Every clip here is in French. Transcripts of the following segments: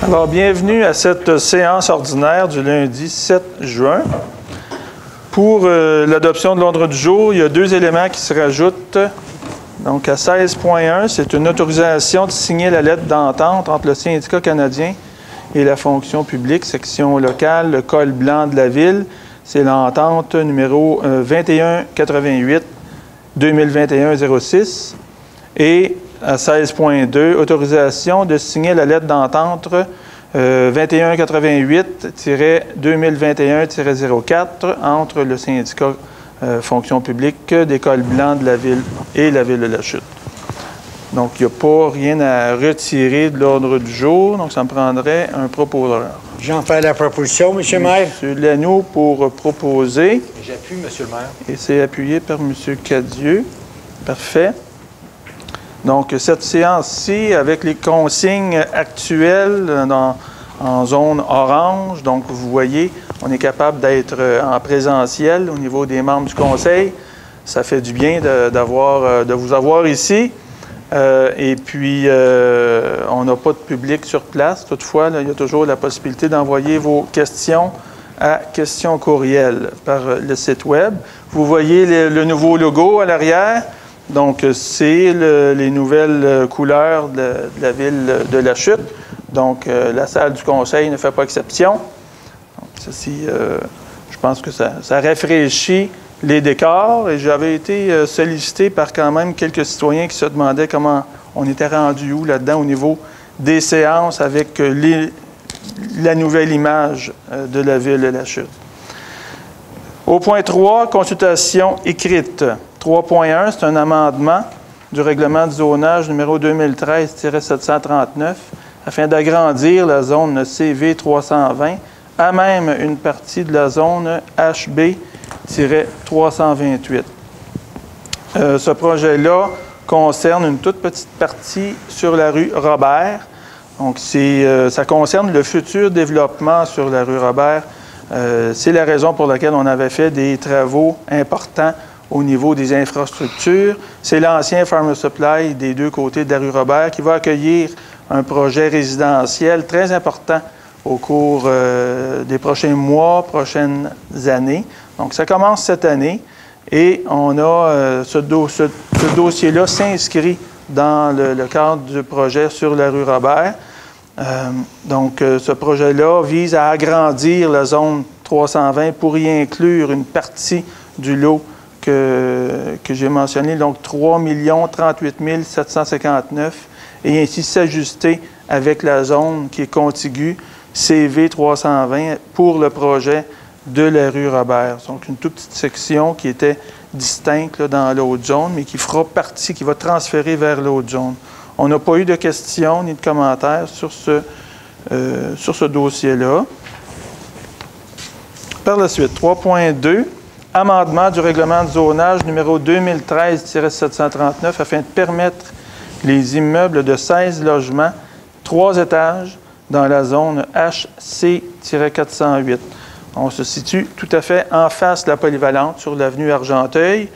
Alors, bienvenue à cette séance ordinaire du lundi 7 juin. Pour l'adoption de l'ordre du jour, il y a deux éléments qui se rajoutent. Donc, à 16.1, c'est une autorisation de signer la lettre d'entente entre le syndicat canadien et la fonction publique, section locale, le col blanc de la ville. C'est l'entente numéro 2188 2021-06. Et à 16.2, autorisation de signer la lettre d'entente 2188-2021-04 entre le syndicat fonction publique des cols blancs de la ville et la ville de la Chute. Donc, il n'y a pas rien à retirer de l'ordre du jour, donc ça me prendrait un proposeur. J'en fais la proposition, M. le maire. M. Lanoux pour proposer. J'appuie, M. le maire. Et c'est appuyé par M. Cadieux. Parfait. Donc, cette séance-ci, avec les consignes actuelles en zone orange, donc vous voyez, on est capable d'être en présentiel au niveau des membres du conseil. Ça fait du bien de vous avoir ici. Et puis, on n'a pas de public sur place. Toutefois, là, il y a toujours la possibilité d'envoyer vos questions à questions courriel par le site Web. Vous voyez le nouveau logo à l'arrière. Donc, c'est les nouvelles couleurs de la ville de la Chute. Donc, la salle du conseil ne fait pas exception. Donc, ceci, je pense que ça rafraîchit les décors. Et j'avais été sollicité par quand même quelques citoyens qui se demandaient comment on était rendu où là-dedans au niveau des séances avec la nouvelle image de la ville de la Chute. Au point 3, consultation écrite. 3.1, c'est un amendement du règlement du zonage numéro 2013-739 afin d'agrandir la zone CV 320 à même une partie de la zone HB-328. Ce projet-là concerne une toute petite partie sur la rue Robert. Donc, ça concerne le futur développement sur la rue Robert. C'est la raison pour laquelle on avait fait des travaux importants au niveau des infrastructures. C'est l'ancien Farmer Supply des deux côtés de la rue Robert qui va accueillir un projet résidentiel très important au cours des prochains mois, prochaines années. Donc, ça commence cette année et on a ce dossier-là s'inscrit dans le cadre du projet sur la rue Robert. Donc, ce projet-là vise à agrandir la zone 320 pour y inclure une partie du lot que j'ai mentionné, donc 3 038 759, et ainsi s'ajuster avec la zone qui est contiguë CV 320 pour le projet de la rue Robert. Donc, une toute petite section qui était distincte là, dans l'autre zone, mais qui fera partie, qui va transférer vers l'autre zone. On n'a pas eu de questions ni de commentaires sur ce dossier-là. Par la suite, 3.2, amendement du règlement de zonage numéro 2013-739 afin de permettre les immeubles de 16 logements, 3 étages, dans la zone HC-408. On se situe tout à fait en face de la polyvalente sur l'avenue Argenteuil.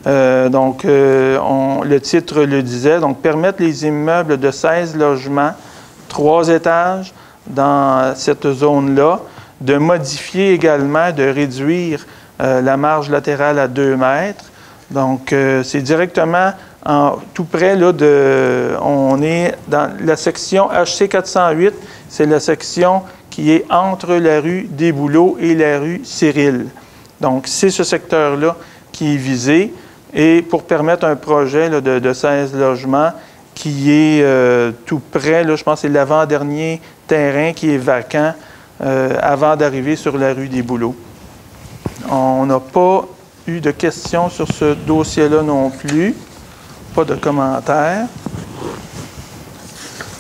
Le titre le disait, donc permettre les immeubles de 16 logements, 3 étages dans cette zone-là, de modifier également, de réduire la marge latérale à 2 mètres. Donc, c'est directement tout près là, on est dans la section HC 408, c'est la section qui est entre la rue des Bouleaux et la rue Cyril. Donc, c'est ce secteur-là qui est visé. Et pour permettre un projet là, de 16 logements qui est tout près, là, je pense que c'est l'avant-dernier terrain qui est vacant avant d'arriver sur la rue des Bouleaux. On n'a pas eu de questions sur ce dossier-là non plus. Pas de commentaires.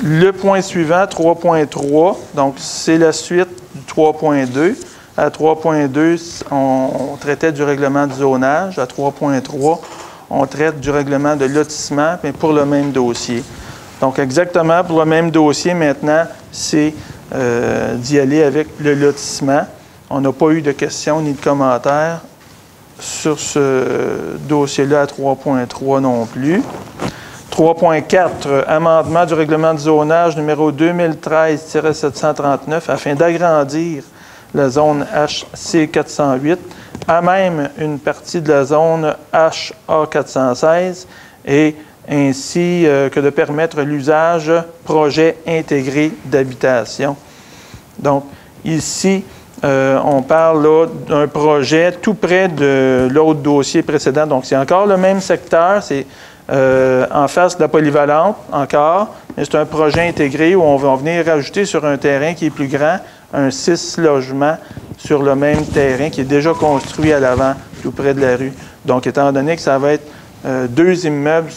Le point suivant, 3.3, donc c'est la suite du 3.2. À 3.2, on traitait du règlement du zonage. À 3.3, on traite du règlement de lotissement, mais pour le même dossier. Donc, exactement pour le même dossier, maintenant, c'est d'y aller avec le lotissement. On n'a pas eu de questions ni de commentaires sur ce dossier-là à 3.3 non plus. 3.4, amendement du règlement de zonage numéro 2013-739 afin d'agrandir la zone HC 408 à même une partie de la zone HA 416 et ainsi que de permettre l'usage projet intégré d'habitation. Donc, ici, on parle d'un projet tout près de l'autre dossier précédent. Donc, c'est encore le même secteur, c'est en face de la polyvalente encore, mais c'est un projet intégré où on va venir rajouter sur un terrain qui est plus grand, un 6 logements sur le même terrain qui est déjà construit à l'avant, tout près de la rue. Donc, étant donné que ça va être 2 immeubles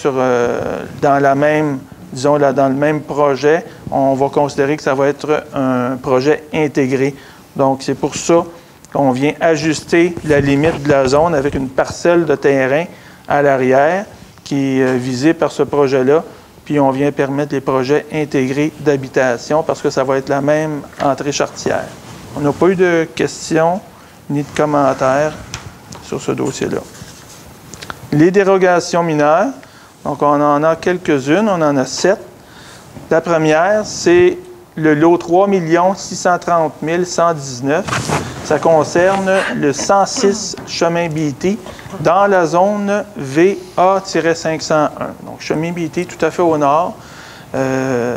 dans la même, disons, dans le même projet, on va considérer que ça va être un projet intégré. Donc, c'est pour ça qu'on vient ajuster la limite de la zone avec une parcelle de terrain à l'arrière qui est visée par ce projet-là. Puis, on vient permettre les projets intégrés d'habitation parce que ça va être la même entrée charretière. On n'a pas eu de questions ni de commentaires sur ce dossier-là. Les dérogations mineures, donc on en a quelques-unes, on en a 7. La première, c'est le lot 3 630 119. Ça concerne le 106 chemin BT dans la zone VA-501. Donc, chemin BT tout à fait au nord.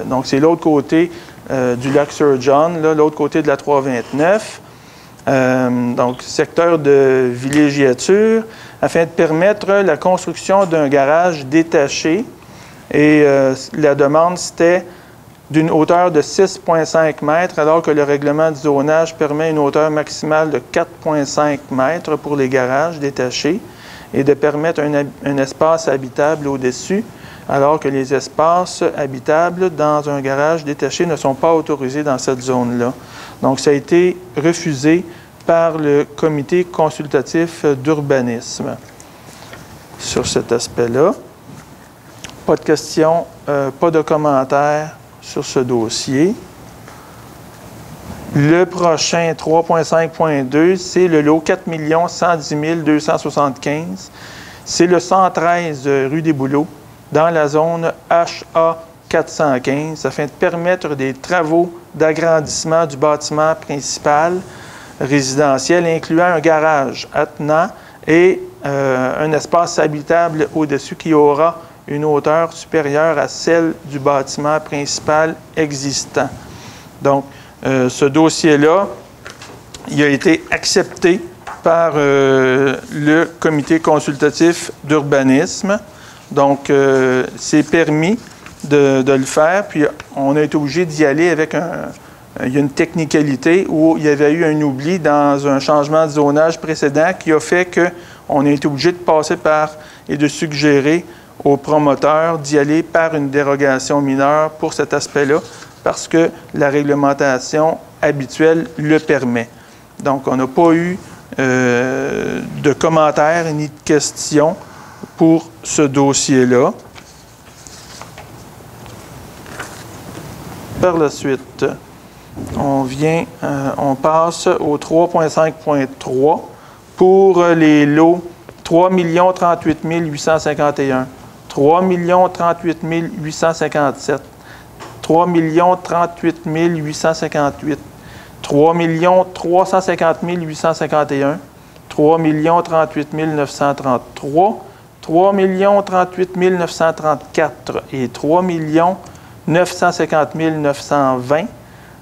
Donc, c'est l'autre côté du lac Sir John, l'autre côté de la 329. Donc, secteur de villégiature, afin de permettre la construction d'un garage détaché. Et la demande, c'était d'une hauteur de 6,5 mètres, alors que le règlement du zonage permet une hauteur maximale de 4,5 mètres pour les garages détachés et de permettre un espace habitable au-dessus, alors que les espaces habitables dans un garage détaché ne sont pas autorisés dans cette zone-là. Donc, ça a été refusé par le comité consultatif d'urbanisme sur cet aspect-là. Pas de questions, pas de commentaires sur ce dossier. Le prochain, 3.5.2, c'est le lot 4 110 275. C'est le 113 rue des Bouleaux, dans la zone HA 415, afin de permettre des travaux d'agrandissement du bâtiment principal résidentiel, incluant un garage attenant et un espace habitable au-dessus qui aura une hauteur supérieure à celle du bâtiment principal existant. Donc, ce dossier-là, il a été accepté par le comité consultatif d'urbanisme. Donc, c'est permis de le faire, puis on a été obligé d'y aller avec il y a une technicalité où il y avait eu un oubli dans un changement de zonage précédent qui a fait qu'on a été obligé de passer par et de suggérer aux promoteurs d'y aller par une dérogation mineure pour cet aspect-là, parce que la réglementation habituelle le permet. Donc, on n'a pas eu de commentaires ni de questions pour ce dossier-là. Par la suite, on passe au 3.5.3 pour les lots 3 038 851, 3 038 857, 3 038 858, 3 350 851, 3 038 933, 3 038 934 et 3 950 920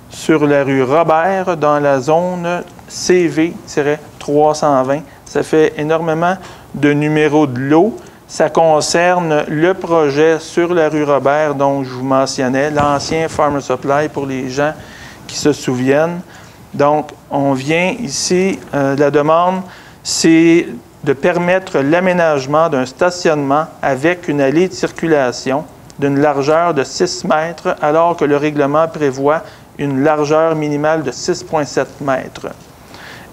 sur la rue Robert dans la zone CV-320. Ça fait énormément de numéros de lots. Ça concerne le projet sur la rue Robert dont je vous mentionnais, l'ancien Farmer Supply pour les gens qui se souviennent. Donc, on vient ici, la demande, c'est de permettre l'aménagement d'un stationnement avec une allée de circulation d'une largeur de 6 mètres, alors que le règlement prévoit une largeur minimale de 6,7 mètres.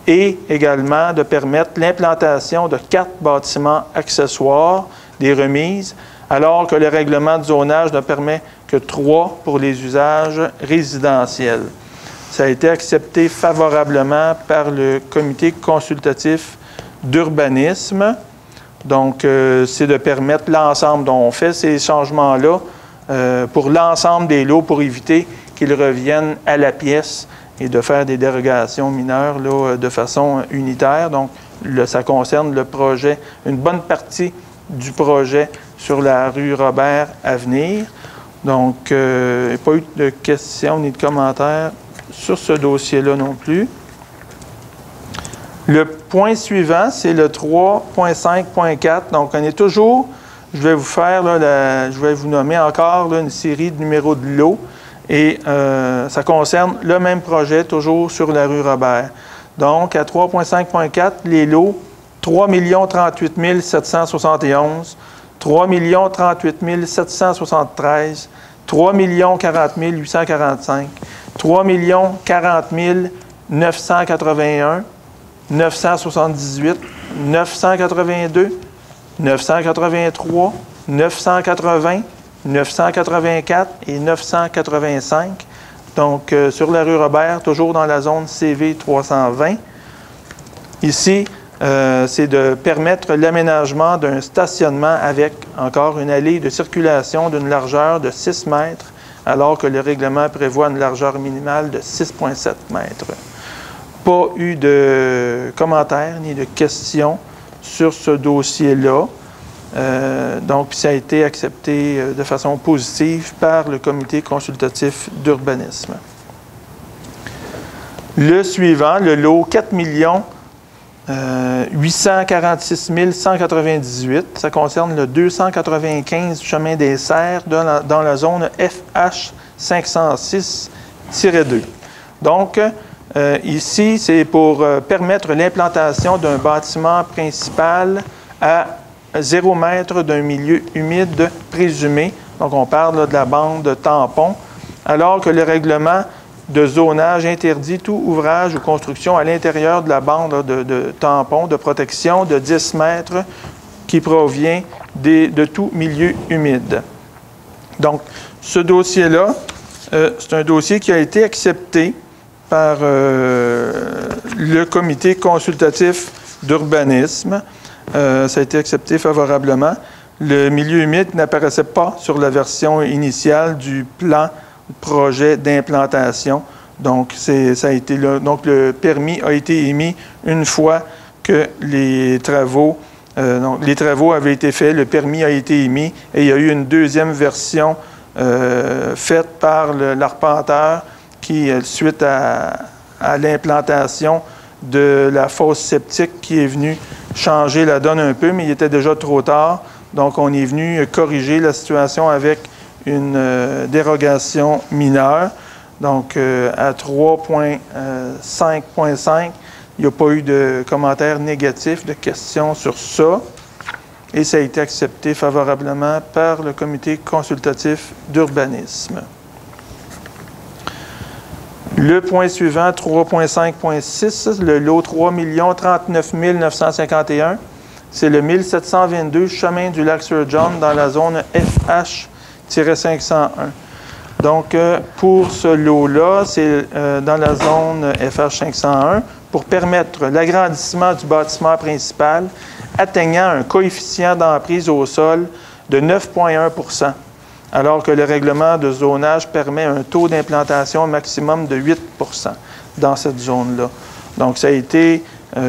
Et également de permettre l'implantation de 4 bâtiments accessoires, des remises, alors que le règlement de zonage ne permet que 3 pour les usages résidentiels. Ça a été accepté favorablement par le comité consultatif d'urbanisme. Donc, c'est de permettre l'ensemble. Donc, on fait ces changements-là pour l'ensemble des lots pour éviter qu'ils reviennent à la pièce et de faire des dérogations mineures là, de façon unitaire. Donc, ça concerne le projet, une bonne partie du projet sur la rue Robert à venir. Donc, il n'y a pas eu de questions ni de commentaires sur ce dossier-là non plus. Le point suivant, c'est le 3.5.4. Donc, on est toujours, je vais vous faire, là, je vais vous nommer encore là, une série de numéros de lots. Et ça concerne le même projet, toujours sur la rue Robert. Donc, à 3.5.4, les lots, 3 038 771, 3 038 773, 3 040 845, 3 040 981, 978, 982, 983, 980, 984 et 985. Donc, sur la rue Robert, toujours dans la zone CV 320. Ici, c'est de permettre l'aménagement d'un stationnement avec encore une allée de circulation d'une largeur de 6 mètres, alors que le règlement prévoit une largeur minimale de 6,7 mètres. Pas eu de commentaires ni de questions sur ce dossier-là. Donc, ça a été accepté de façon positive par le comité consultatif d'urbanisme. Le suivant, le lot 4 846 198, ça concerne le 295 chemin des Serres dans la zone FH 506-2. Donc, ici, c'est pour permettre l'implantation d'un bâtiment principal à 0 mètre d'un milieu humide présumé. Donc, on parle là, de la bande tampon, alors que le règlement de zonage interdit tout ouvrage ou construction à l'intérieur de la bande là, de tampon de protection de 10 mètres qui provient de tout milieu humide. Donc, ce dossier-là, c'est un dossier qui a été accepté par le comité consultatif d'urbanisme. Ça a été accepté favorablement. Le milieu humide n'apparaissait pas sur la version initiale du plan projet d'implantation. Donc, ça a été là. Donc, le permis a été émis une fois que les travaux avaient été faits, le permis a été émis et il y a eu une deuxième version faite par l'arpenteur qui, suite à l'implantation de la fosse septique qui est venue changer la donne un peu, mais il était déjà trop tard. Donc, on est venu corriger la situation avec une dérogation mineure. Donc, à 3.5.5, il n'y a pas eu de commentaires négatifs, de questions sur ça. Et ça a été accepté favorablement par le comité consultatif d'urbanisme. Le point suivant, 3.5.6, le lot 3 039 951, c'est le 1722 chemin du lac Sir John dans la zone FH-501. Donc, pour ce lot-là, c'est dans la zone FH501 pour permettre l'agrandissement du bâtiment principal atteignant un coefficient d'emprise au sol de 9,1 %, alors que le règlement de zonage permet un taux d'implantation maximum de 8 % dans cette zone-là. Donc, ça a été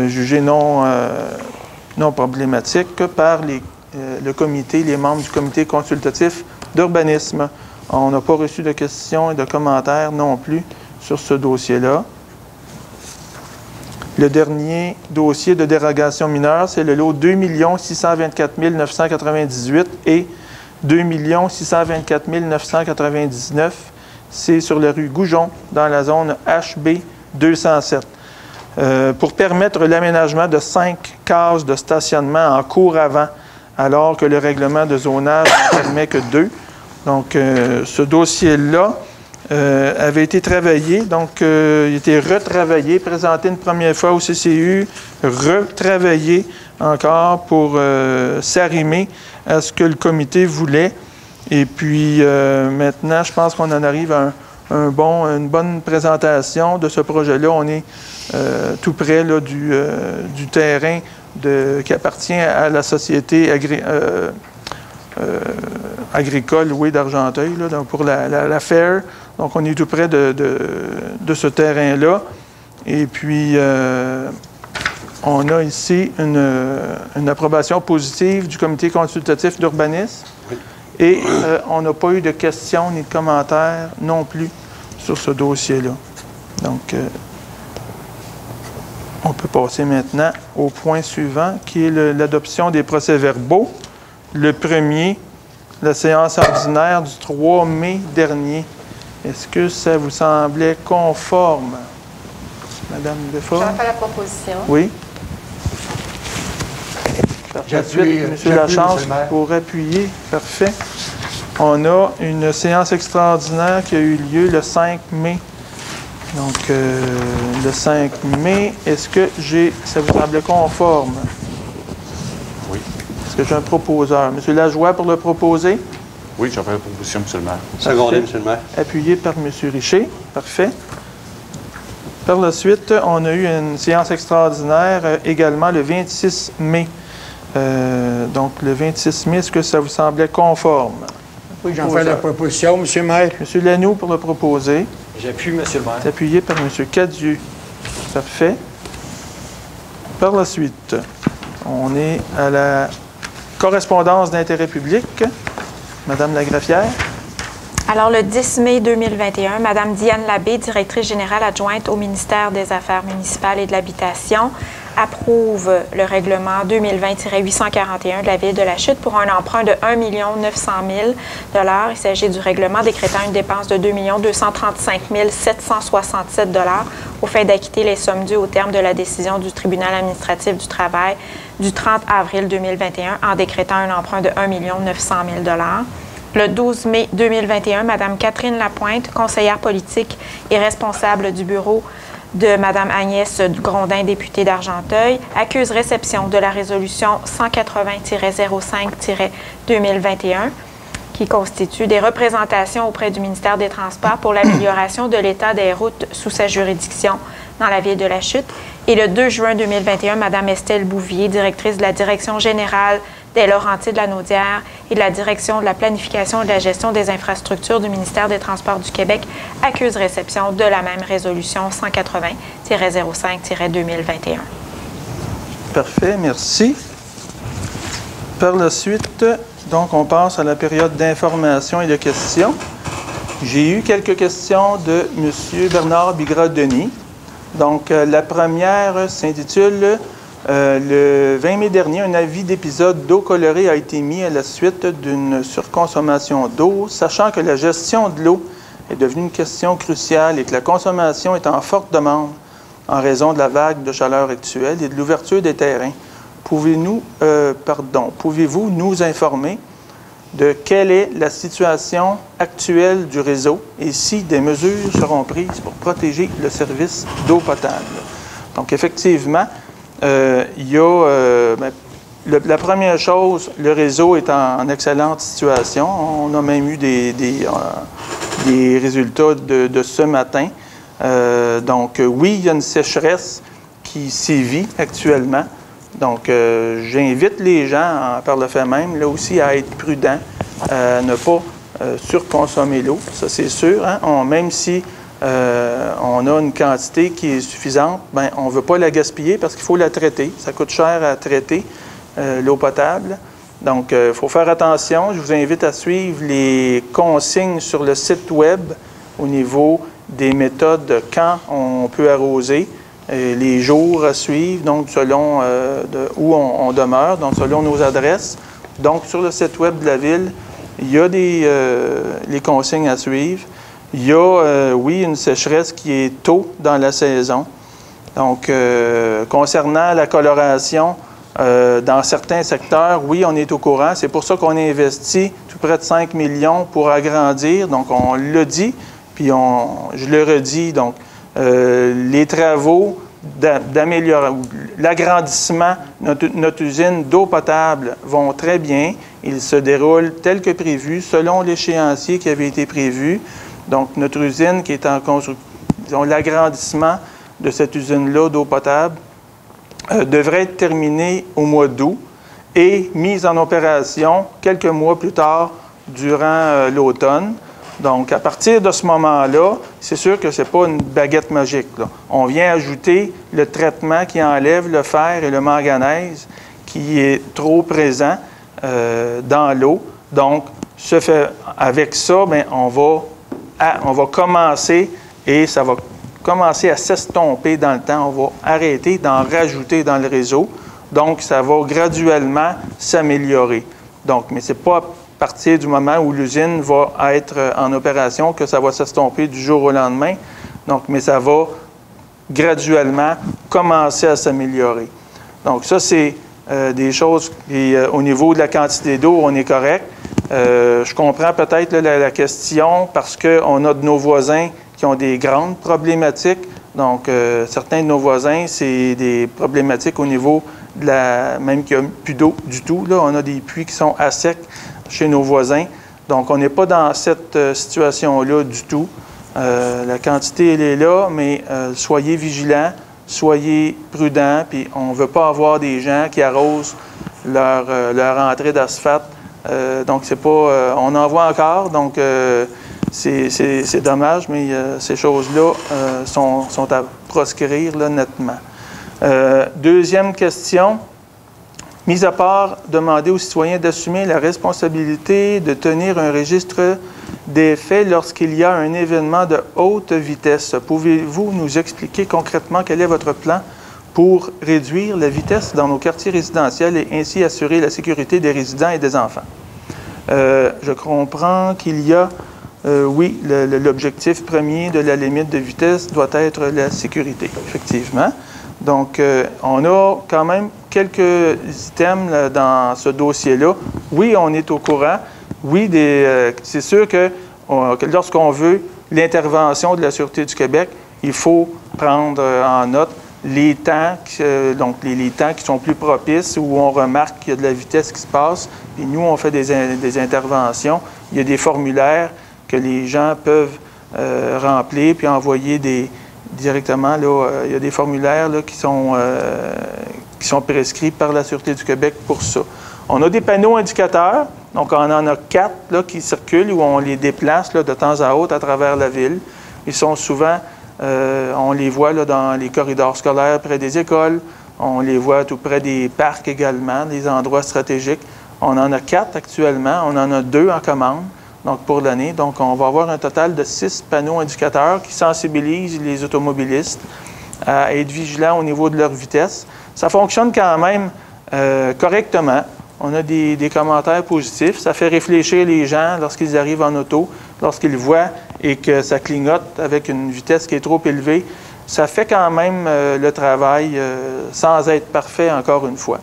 jugé non problématique par le comité, les membres du comité consultatif d'urbanisme. On n'a pas reçu de questions et de commentaires non plus sur ce dossier-là. Le dernier dossier de dérogation mineure, c'est le lot 2 624 998 et 2 624 999. C'est sur la rue Goujon, dans la zone HB 207. Pour permettre l'aménagement de 5 cases de stationnement en cour avant, alors que le règlement de zonage ne permet que 2. Donc, ce dossier-là avait été travaillé, donc il a été retravaillé, présenté une première fois au CCU, retravaillé encore pour s'arrimer à ce que le comité voulait. Et puis, maintenant, je pense qu'on en arrive à une bonne présentation de ce projet-là. On est tout près là, du terrain qui appartient à la société agricole Loué d'Argenteuil, pour la FAIR. Donc, on est tout près de ce terrain-là. Et puis, on a ici une approbation positive du comité consultatif d'urbanisme. Oui. Et on n'a pas eu de questions ni de commentaires non plus sur ce dossier-là. Donc, on peut passer maintenant au point suivant, qui est l'adoption des procès-verbaux. Le premier, la séance ordinaire du 3 mai dernier. Est-ce que ça vous semblait conforme, Madame Lefort? J'en fais la proposition. Oui. J'appuie, Monsieur Lachance, pour appuyer. Parfait. On a une séance extraordinaire qui a eu lieu le 5 mai. Donc, le 5 mai, est-ce que ça vous semblait conforme? Oui. Est-ce que j'ai un proposeur? Monsieur Lajoie pour le proposer? Oui, j'en fais la proposition, M. le maire. Secondé, M. le maire. Appuyé par M. Richer. Parfait. Par la suite, on a eu une séance extraordinaire également le 26 mai. Donc, le 26 mai, est-ce que ça vous semblait conforme? Oui, j'en fais la proposition, M. le maire. M. Lanoux pour le proposer. J'appuie, M. le maire. C'est appuyé par M. Cadieux. Parfait. Par la suite, on est à la correspondance d'intérêt public. Madame Lagraffière. Alors, le 10 mai 2021, Mme Diane Labbé, directrice générale adjointe au ministère des Affaires municipales et de l'Habitation, approuve le règlement 2020-841 de la Ville de la Chute pour un emprunt de 1 900 000 $. Il s'agit du règlement décrétant une dépense de 2 235 767 $ aux fins d'acquitter les sommes dues au terme de la décision du tribunal administratif du travail du 30 avril 2021 en décrétant un emprunt de 1 900 000 $. Le 12 mai 2021, Mme Catherine Lapointe, conseillère politique et responsable du bureau de Mme Agnès Grondin, députée d'Argenteuil, accuse réception de la résolution 180-05-2021 qui constitue des représentations auprès du ministère des Transports pour l'amélioration de l'état des routes sous sa juridiction dans la Ville de la Chute. Et le 2 juin 2021, Mme Estelle Bouvier, directrice de la Direction générale des Laurentides-la-Naudière et de la Direction de la planification et de la gestion des infrastructures du ministère des Transports du Québec, accuse réception de la même résolution 180-05-2021. Parfait, merci. Par la suite, donc, on passe à la période d'information et de questions. J'ai eu quelques questions de M. Bernard Bigra-Denis. Donc, la première s'intitule le 20 mai dernier, un avis d'épisode d'eau colorée a été mis à la suite d'une surconsommation d'eau, sachant que la gestion de l'eau est devenue une question cruciale et que la consommation est en forte demande en raison de la vague de chaleur actuelle et de l'ouverture des terrains. Pouvez-vous nous informer de quelle est la situation actuelle du réseau et si des mesures seront prises pour protéger le service d'eau potable? Donc, effectivement, la première chose, le réseau est en excellente situation. On a même eu des résultats de ce matin. Donc, oui, il y a une sécheresse qui sévit actuellement. Donc, j'invite les gens, par le fait même, là aussi, à être prudents, à ne pas surconsommer l'eau. Ça, c'est sûr. Hein? Même si on a une quantité qui est suffisante, bien, on ne veut pas la gaspiller parce qu'il faut la traiter. Ça coûte cher à traiter, l'eau potable. Donc, il faut faire attention. Je vous invite à suivre les consignes sur le site Web au niveau des méthodes quand on peut arroser, les jours à suivre, donc selon où on demeure, donc selon nos adresses. Donc, sur le site Web de la Ville, il y a les consignes à suivre. Il y a, oui, une sécheresse qui est tôt dans la saison. Donc, concernant la coloration, dans certains secteurs, oui, on est au courant. C'est pour ça qu'on a investi tout près de 5 millions pour agrandir. Donc, on l'a dit, puis je le redis. Donc, les travaux d'amélioration, l'agrandissement de notre usine d'eau potable vont très bien. Ils se déroulent tel que prévu, selon l'échéancier qui avait été prévu. Donc, notre usine qui est en construction, l'agrandissement de cette usine-là d'eau potable devrait être terminée au mois d'août et mise en opération quelques mois plus tard durant l'automne. Donc, à partir de ce moment-là, c'est sûr que ce n'est pas une baguette magique, là. On vient ajouter le traitement qui enlève le fer et le manganèse qui est trop présent dans l'eau. Donc, avec ça, bien, on va commencer et ça va commencer à s'estomper dans le temps. On va arrêter d'en rajouter dans le réseau. Donc, ça va graduellement s'améliorer. Donc, mais ce n'est pas à partir du moment où l'usine va être en opération que ça va s'estomper du jour au lendemain. Donc, mais ça va graduellement commencer à s'améliorer. Donc, ça, c'est des choses. Et au niveau de la quantité d'eau, on est correct. Je comprends peut-être la question parce qu'on a de nos voisins qui ont des grandes problématiques. Donc, certains de nos voisins, c'est des problématiques au niveau de même qu'il n'y a plus d'eau du tout. Là, on a des puits qui sont à sec chez nos voisins. Donc, on n'est pas dans cette situation-là du tout. La quantité, elle est là, mais soyez vigilants, soyez prudents, puis on ne veut pas avoir des gens qui arrosent leur entrée d'asphalte. Donc, c'est pas... on en voit encore, donc c'est dommage, mais ces choses-là sont à proscrire là, nettement. Deuxième question. Mis à part demander aux citoyens d'assumer la responsabilité de tenir un registre des faits lorsqu'il y a un événement de haute vitesse, pouvez-vous nous expliquer concrètement quel est votre plan pour réduire la vitesse dans nos quartiers résidentiels et ainsi assurer la sécurité des résidents et des enfants? Je comprends qu'il y a, oui, l'objectif premier de la limite de vitesse doit être la sécurité, effectivement. Donc, on a quand même quelques items là, dans ce dossier-là. Oui, on est au courant. Oui, c'est sûr que lorsqu'on veut l'intervention de la Sûreté du Québec, il faut prendre en note les temps, donc les temps qui sont plus propices, où on remarque qu'il y a de la vitesse qui se passe. Puis nous, on fait des interventions. Il y a des formulaires que les gens peuvent remplir puis envoyer directement. Là, il y a des formulaires là, qui sont prescrits par la Sûreté du Québec pour ça. On a des panneaux indicateurs. Donc, on en a 4 là, qui circulent où on les déplace là, de temps à autre à travers la ville. Ils sont souvent... on les voit là, dans les corridors scolaires près des écoles. On les voit tout près des parcs également, des endroits stratégiques. On en a 4 actuellement. On en a 2 en commande donc pour l'année. Donc, on va avoir un total de 6 panneaux indicateurs qui sensibilisent les automobilistes à être vigilants au niveau de leur vitesse. Ça fonctionne quand même correctement. On a des commentaires positifs. Ça fait réfléchir les gens lorsqu'ils arrivent en auto, lorsqu'ils voient et que ça clignote avec une vitesse qui est trop élevée. Ça fait quand même le travail sans être parfait, encore une fois.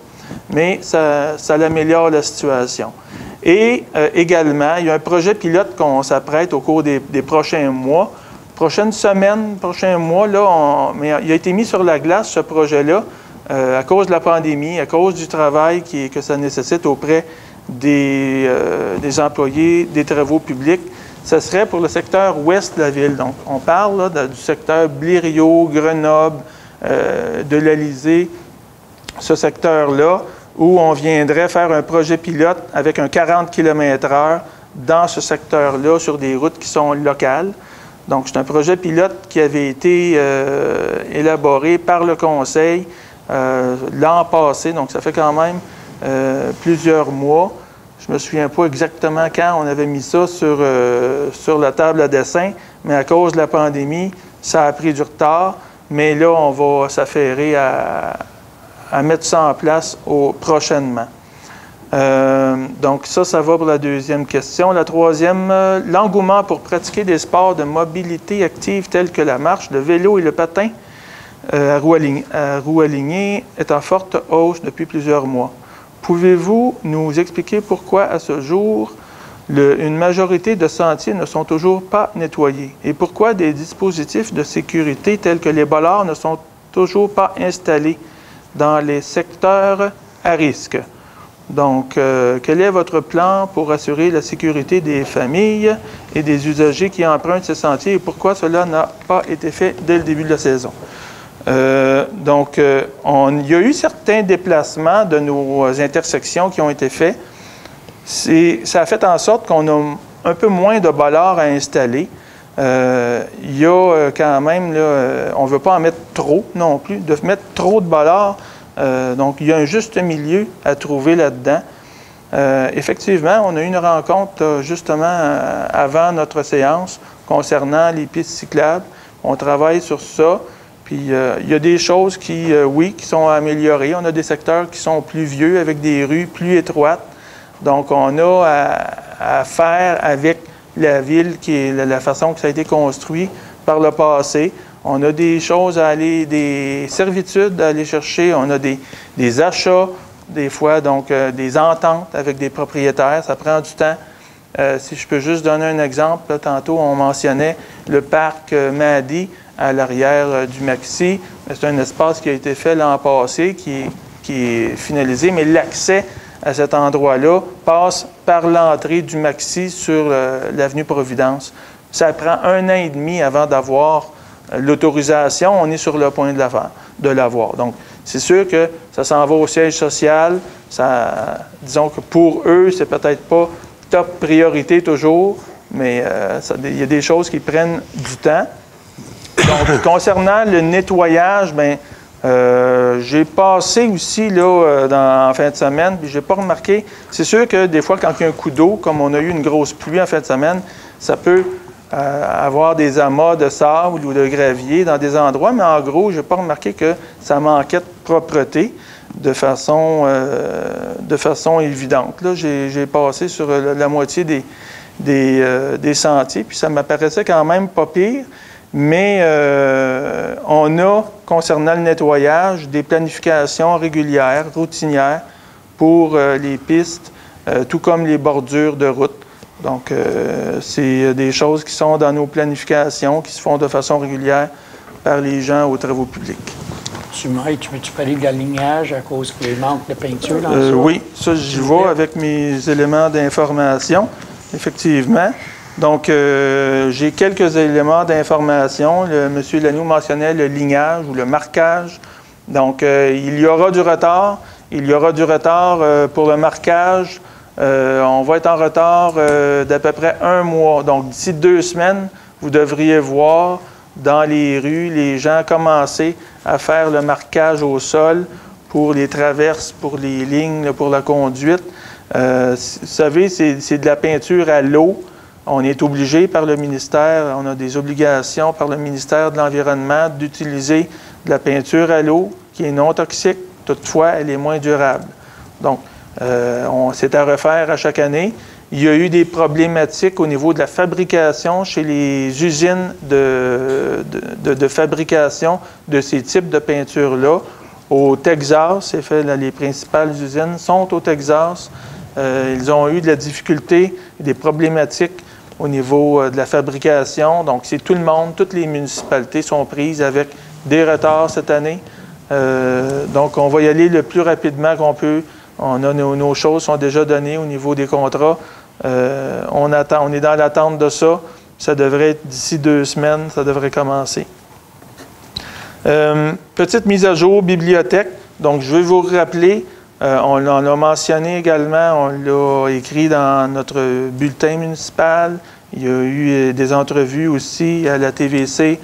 Mais ça améliore la situation. Et également, il y a un projet pilote qu'on s'apprête au cours des prochains mois. Prochaine semaine, prochain mois, là, mais il a été mis sur la glace, ce projet-là, à cause de la pandémie, à cause du travail que ça nécessite auprès des employés des travaux publics. Ce serait pour le secteur ouest de la ville. Donc, on parle là, du secteur Blériot, Grenoble, de l'Alizé, ce secteur-là, où on viendrait faire un projet pilote avec un 40 km/h dans ce secteur-là, sur des routes qui sont locales. Donc, c'est un projet pilote qui avait été élaboré par le Conseil l'an passé. Donc, ça fait quand même plusieurs mois. Je ne me souviens pas exactement quand on avait mis ça sur la table à dessin, mais à cause de la pandémie, ça a pris du retard. Mais là, on va s'affairer à mettre ça en place prochainement. Donc ça va pour la deuxième question. La troisième, l'engouement pour pratiquer des sports de mobilité active tels que la marche, le vélo et le patin à roues alignées est en forte hausse depuis plusieurs mois. Pouvez-vous nous expliquer pourquoi, à ce jour, une majorité de sentiers ne sont toujours pas nettoyés et pourquoi des dispositifs de sécurité tels que les bollards ne sont toujours pas installés dans les secteurs à risque? Donc, quel est votre plan pour assurer la sécurité des familles et des usagers qui empruntent ces sentiers et pourquoi cela n'a pas été fait dès le début de la saison? Donc, il y a eu certains déplacements de nos intersections qui ont été faits. Ça a fait en sorte qu'on a un peu moins de bollards à installer. Il y a quand même, là, on ne veut pas en mettre trop non plus, de mettre trop de bollards. Donc, il y a un juste milieu à trouver là-dedans. Effectivement, on a eu une rencontre justement avant notre séance concernant les pistes cyclables. On travaille sur ça. Puis, il y a des choses qui, oui, qui sont améliorées. On a des secteurs qui sont plus vieux, avec des rues plus étroites. Donc, on a à faire avec la ville, qui est la façon que ça a été construit par le passé. On a des choses à aller, des servitudes à aller chercher. On a des achats, des fois, donc des ententes avec des propriétaires. Ça prend du temps. Si je peux juste donner un exemple, là, tantôt, on mentionnait le parc Madi à l'arrière du Maxi. C'est un espace qui a été fait l'an passé, qui est finalisé, mais l'accès à cet endroit-là passe par l'entrée du Maxi sur l'avenue Providence. Ça prend 1 an et demi avant d'avoir l'autorisation. On est sur le point de l'avoir. Donc, c'est sûr que ça s'en va au siège social. Disons que pour eux, c'est peut-être pas top priorité toujours, mais il y a des choses qui prennent du temps. Donc, concernant le nettoyage, bien, j'ai passé aussi là, en fin de semaine, puis je n'ai pas remarqué. C'est sûr que des fois, quand il y a un coup d'eau, comme on a eu une grosse pluie en fin de semaine, ça peut avoir des amas de sable ou de gravier dans des endroits, mais en gros, je n'ai pas remarqué que ça manquait de propreté de façon évidente. Là, j'ai passé sur la moitié des sentiers, puis ça m'apparaissait quand même pas pire. Mais on a, concernant le nettoyage, des planifications régulières, routinières pour les pistes, tout comme les bordures de route. Donc, c'est des choses qui sont dans nos planifications, qui se font de façon régulière par les gens aux travaux publics. M. Maire, tu veux-tu parler de l'alignage à cause des manques de peinture dans ça? Oui, ça, j'y vais avec mes éléments d'information, effectivement. Donc, j'ai quelques éléments d'information. M. Lanoux mentionnait le lignage ou le marquage. Donc, il y aura du retard. Il y aura du retard pour le marquage. On va être en retard d'à peu près 1 mois. Donc, d'ici 2 semaines, vous devriez voir dans les rues les gens commencer à faire le marquage au sol pour les traverses, pour les lignes, pour la conduite. Vous savez, c'est de la peinture à l'eau. On est obligé par le ministère, on a des obligations par le ministère de l'Environnement d'utiliser de la peinture à l'eau qui est non toxique. Toutefois, elle est moins durable. Donc, c'est à refaire à chaque année. Il y a eu des problématiques au niveau de la fabrication chez les usines de fabrication de ces types de peintures-là. Au Texas, c'est fait, là, les principales usines sont au Texas. Ils ont eu de la difficulté, des problématiques au niveau de la fabrication. Donc, c'est tout le monde, toutes les municipalités sont prises avec des retards cette année. Donc, on va y aller le plus rapidement qu'on peut. Nos choses sont déjà données au niveau des contrats. On est dans l'attente de ça. Ça devrait être d'ici 2 semaines, ça devrait commencer. Petite mise à jour, bibliothèque. Donc, je vais vous rappeler, on l'a mentionné également, on l'a écrit dans notre bulletin municipal. Il y a eu des entrevues aussi à la TVC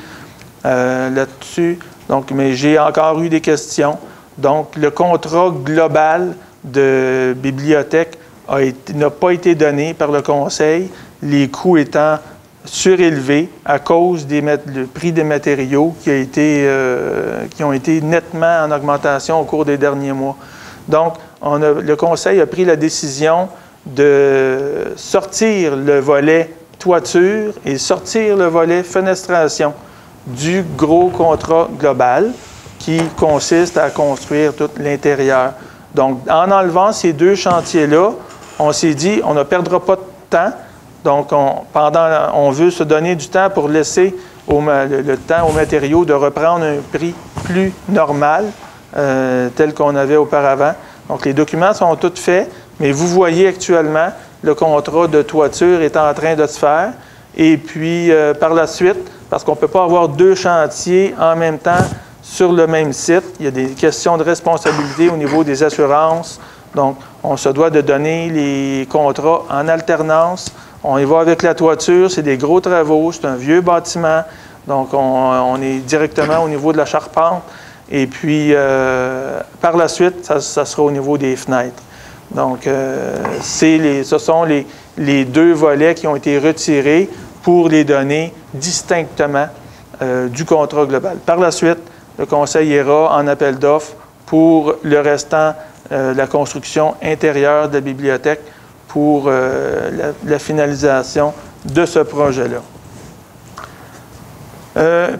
là-dessus. Donc, mais j'ai encore eu des questions. Donc, le contrat global de bibliothèque n'a pas été donné par le Conseil, les coûts étant surélevés à cause du prix des matériaux qui ont été nettement en augmentation au cours des derniers mois. Donc, le Conseil a pris la décision de sortir le volet toiture et sortir le volet fenestration du gros contrat global qui consiste à construire tout l'intérieur. Donc, en enlevant ces 2 chantiers-là, on s'est dit, on ne perdra pas de temps. Donc, on veut se donner du temps pour laisser le temps aux matériaux de reprendre un prix plus normal, tel qu'on avait auparavant. Donc, les documents sont tous faits, mais vous voyez actuellement, le contrat de toiture est en train de se faire. Et puis, par la suite, parce qu'on ne peut pas avoir 2 chantiers en même temps sur le même site. Il y a des questions de responsabilité au niveau des assurances. Donc, on se doit de donner les contrats en alternance. On y va avec la toiture, c'est des gros travaux, c'est un vieux bâtiment. Donc, on est directement au niveau de la charpente. Et puis, par la suite, ça sera au niveau des fenêtres. Donc, ce sont les deux volets qui ont été retirés pour les donner distinctement du contrat global. Par la suite, le Conseil ira en appel d'offres pour le restant, la construction intérieure de la bibliothèque pour la finalisation de ce projet-là.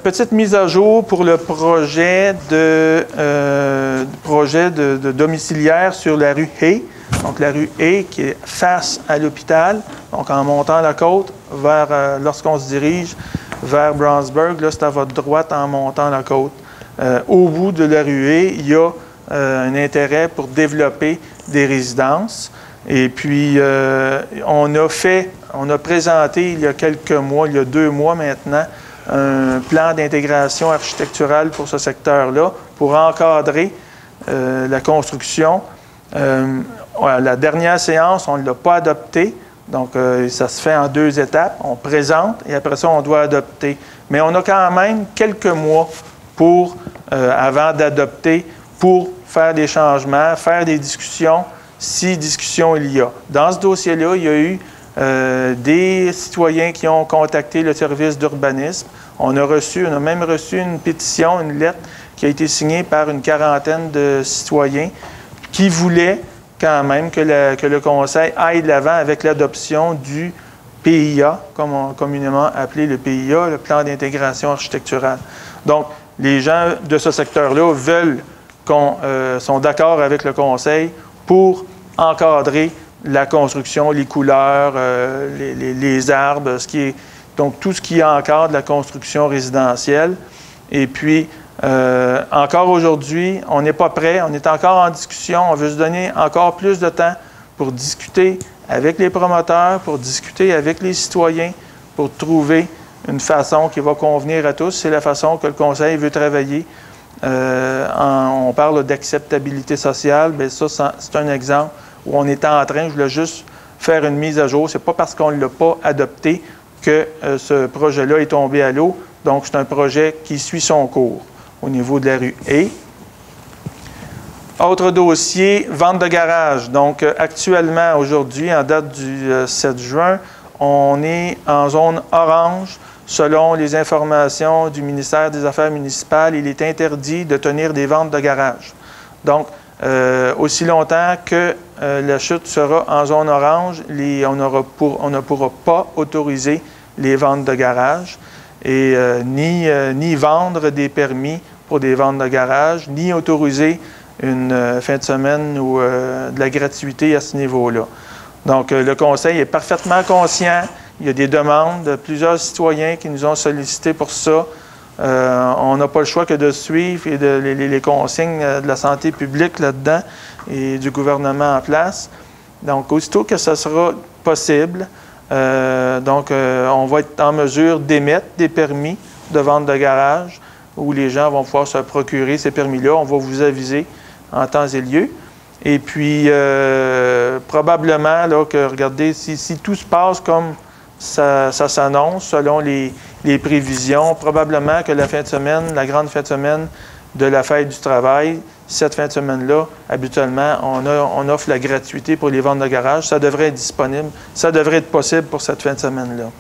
Petite mise à jour pour le projet de domiciliaire sur la rue Hay. Donc, la rue Hay qui est face à l'hôpital. Donc, en montant la côte, lorsqu'on se dirige vers Brownsburg, là, c'est à votre droite en montant la côte. Au bout de la rue Hay, il y a un intérêt pour développer des résidences. Et puis, on a présenté il y a quelques mois, il y a 2 mois maintenant, un plan d'intégration architecturale pour ce secteur-là, pour encadrer la construction. La dernière séance, on ne l'a pas adopté. Donc, ça se fait en 2 étapes. On présente et après ça, on doit adopter. Mais on a quand même quelques mois avant d'adopter, pour faire des changements, faire des discussions, si discussion il y a. Dans ce dossier-là, il y a eu des citoyens qui ont contacté le service d'urbanisme. On a même reçu une pétition, une lettre qui a été signée par une 40aine de citoyens qui voulaient quand même que le Conseil aille de l'avant avec l'adoption du PIA, comme on communément appelé le PIA, le plan d'intégration architecturale. Donc, les gens de ce secteur-là sont d'accord avec le Conseil pour encadrer la construction, les couleurs, les arbres, donc tout ce qui encadre la construction résidentielle. Et puis, encore aujourd'hui, on n'est pas prêt, on est encore en discussion, on veut se donner encore plus de temps pour discuter avec les promoteurs, pour discuter avec les citoyens, pour trouver une façon qui va convenir à tous. C'est la façon que le Conseil veut travailler. On parle d'acceptabilité sociale, bien ça, c'est un exemple où on est en train, je voulais juste faire une mise à jour. Ce n'est pas parce qu'on ne l'a pas adopté que ce projet-là est tombé à l'eau. Donc, c'est un projet qui suit son cours au niveau de la rue Hay. Autre dossier, vente de garage. Donc, actuellement, aujourd'hui, en date du 7 juin, on est en zone orange. Selon les informations du ministère des Affaires municipales, il est interdit de tenir des ventes de garage. Donc, aussi longtemps que la chute sera en zone orange, on ne pourra pas autoriser les ventes de garage et ni vendre des permis pour des ventes de garage, ni autoriser une fin de semaine ou de la gratuité à ce niveau-là. Donc, le Conseil est parfaitement conscient. Il y a des demandes de plusieurs citoyens qui nous ont sollicité pour ça. On n'a pas le choix que de suivre et les consignes de la santé publique là-dedans et du gouvernement en place. Donc, aussitôt que ça sera possible, on va être en mesure d'émettre des permis de vente de garage où les gens vont pouvoir se procurer ces permis-là. On va vous aviser en temps et lieu. Et puis, probablement, là, que regardez, si tout se passe comme ça s'annonce, selon les prévisions, probablement que la fin de semaine, la grande fin de semaine de la fête du travail, cette fin de semaine-là, habituellement, on offre la gratuité pour les ventes de garage. Ça devrait être disponible. Ça devrait être possible pour cette fin de semaine-là.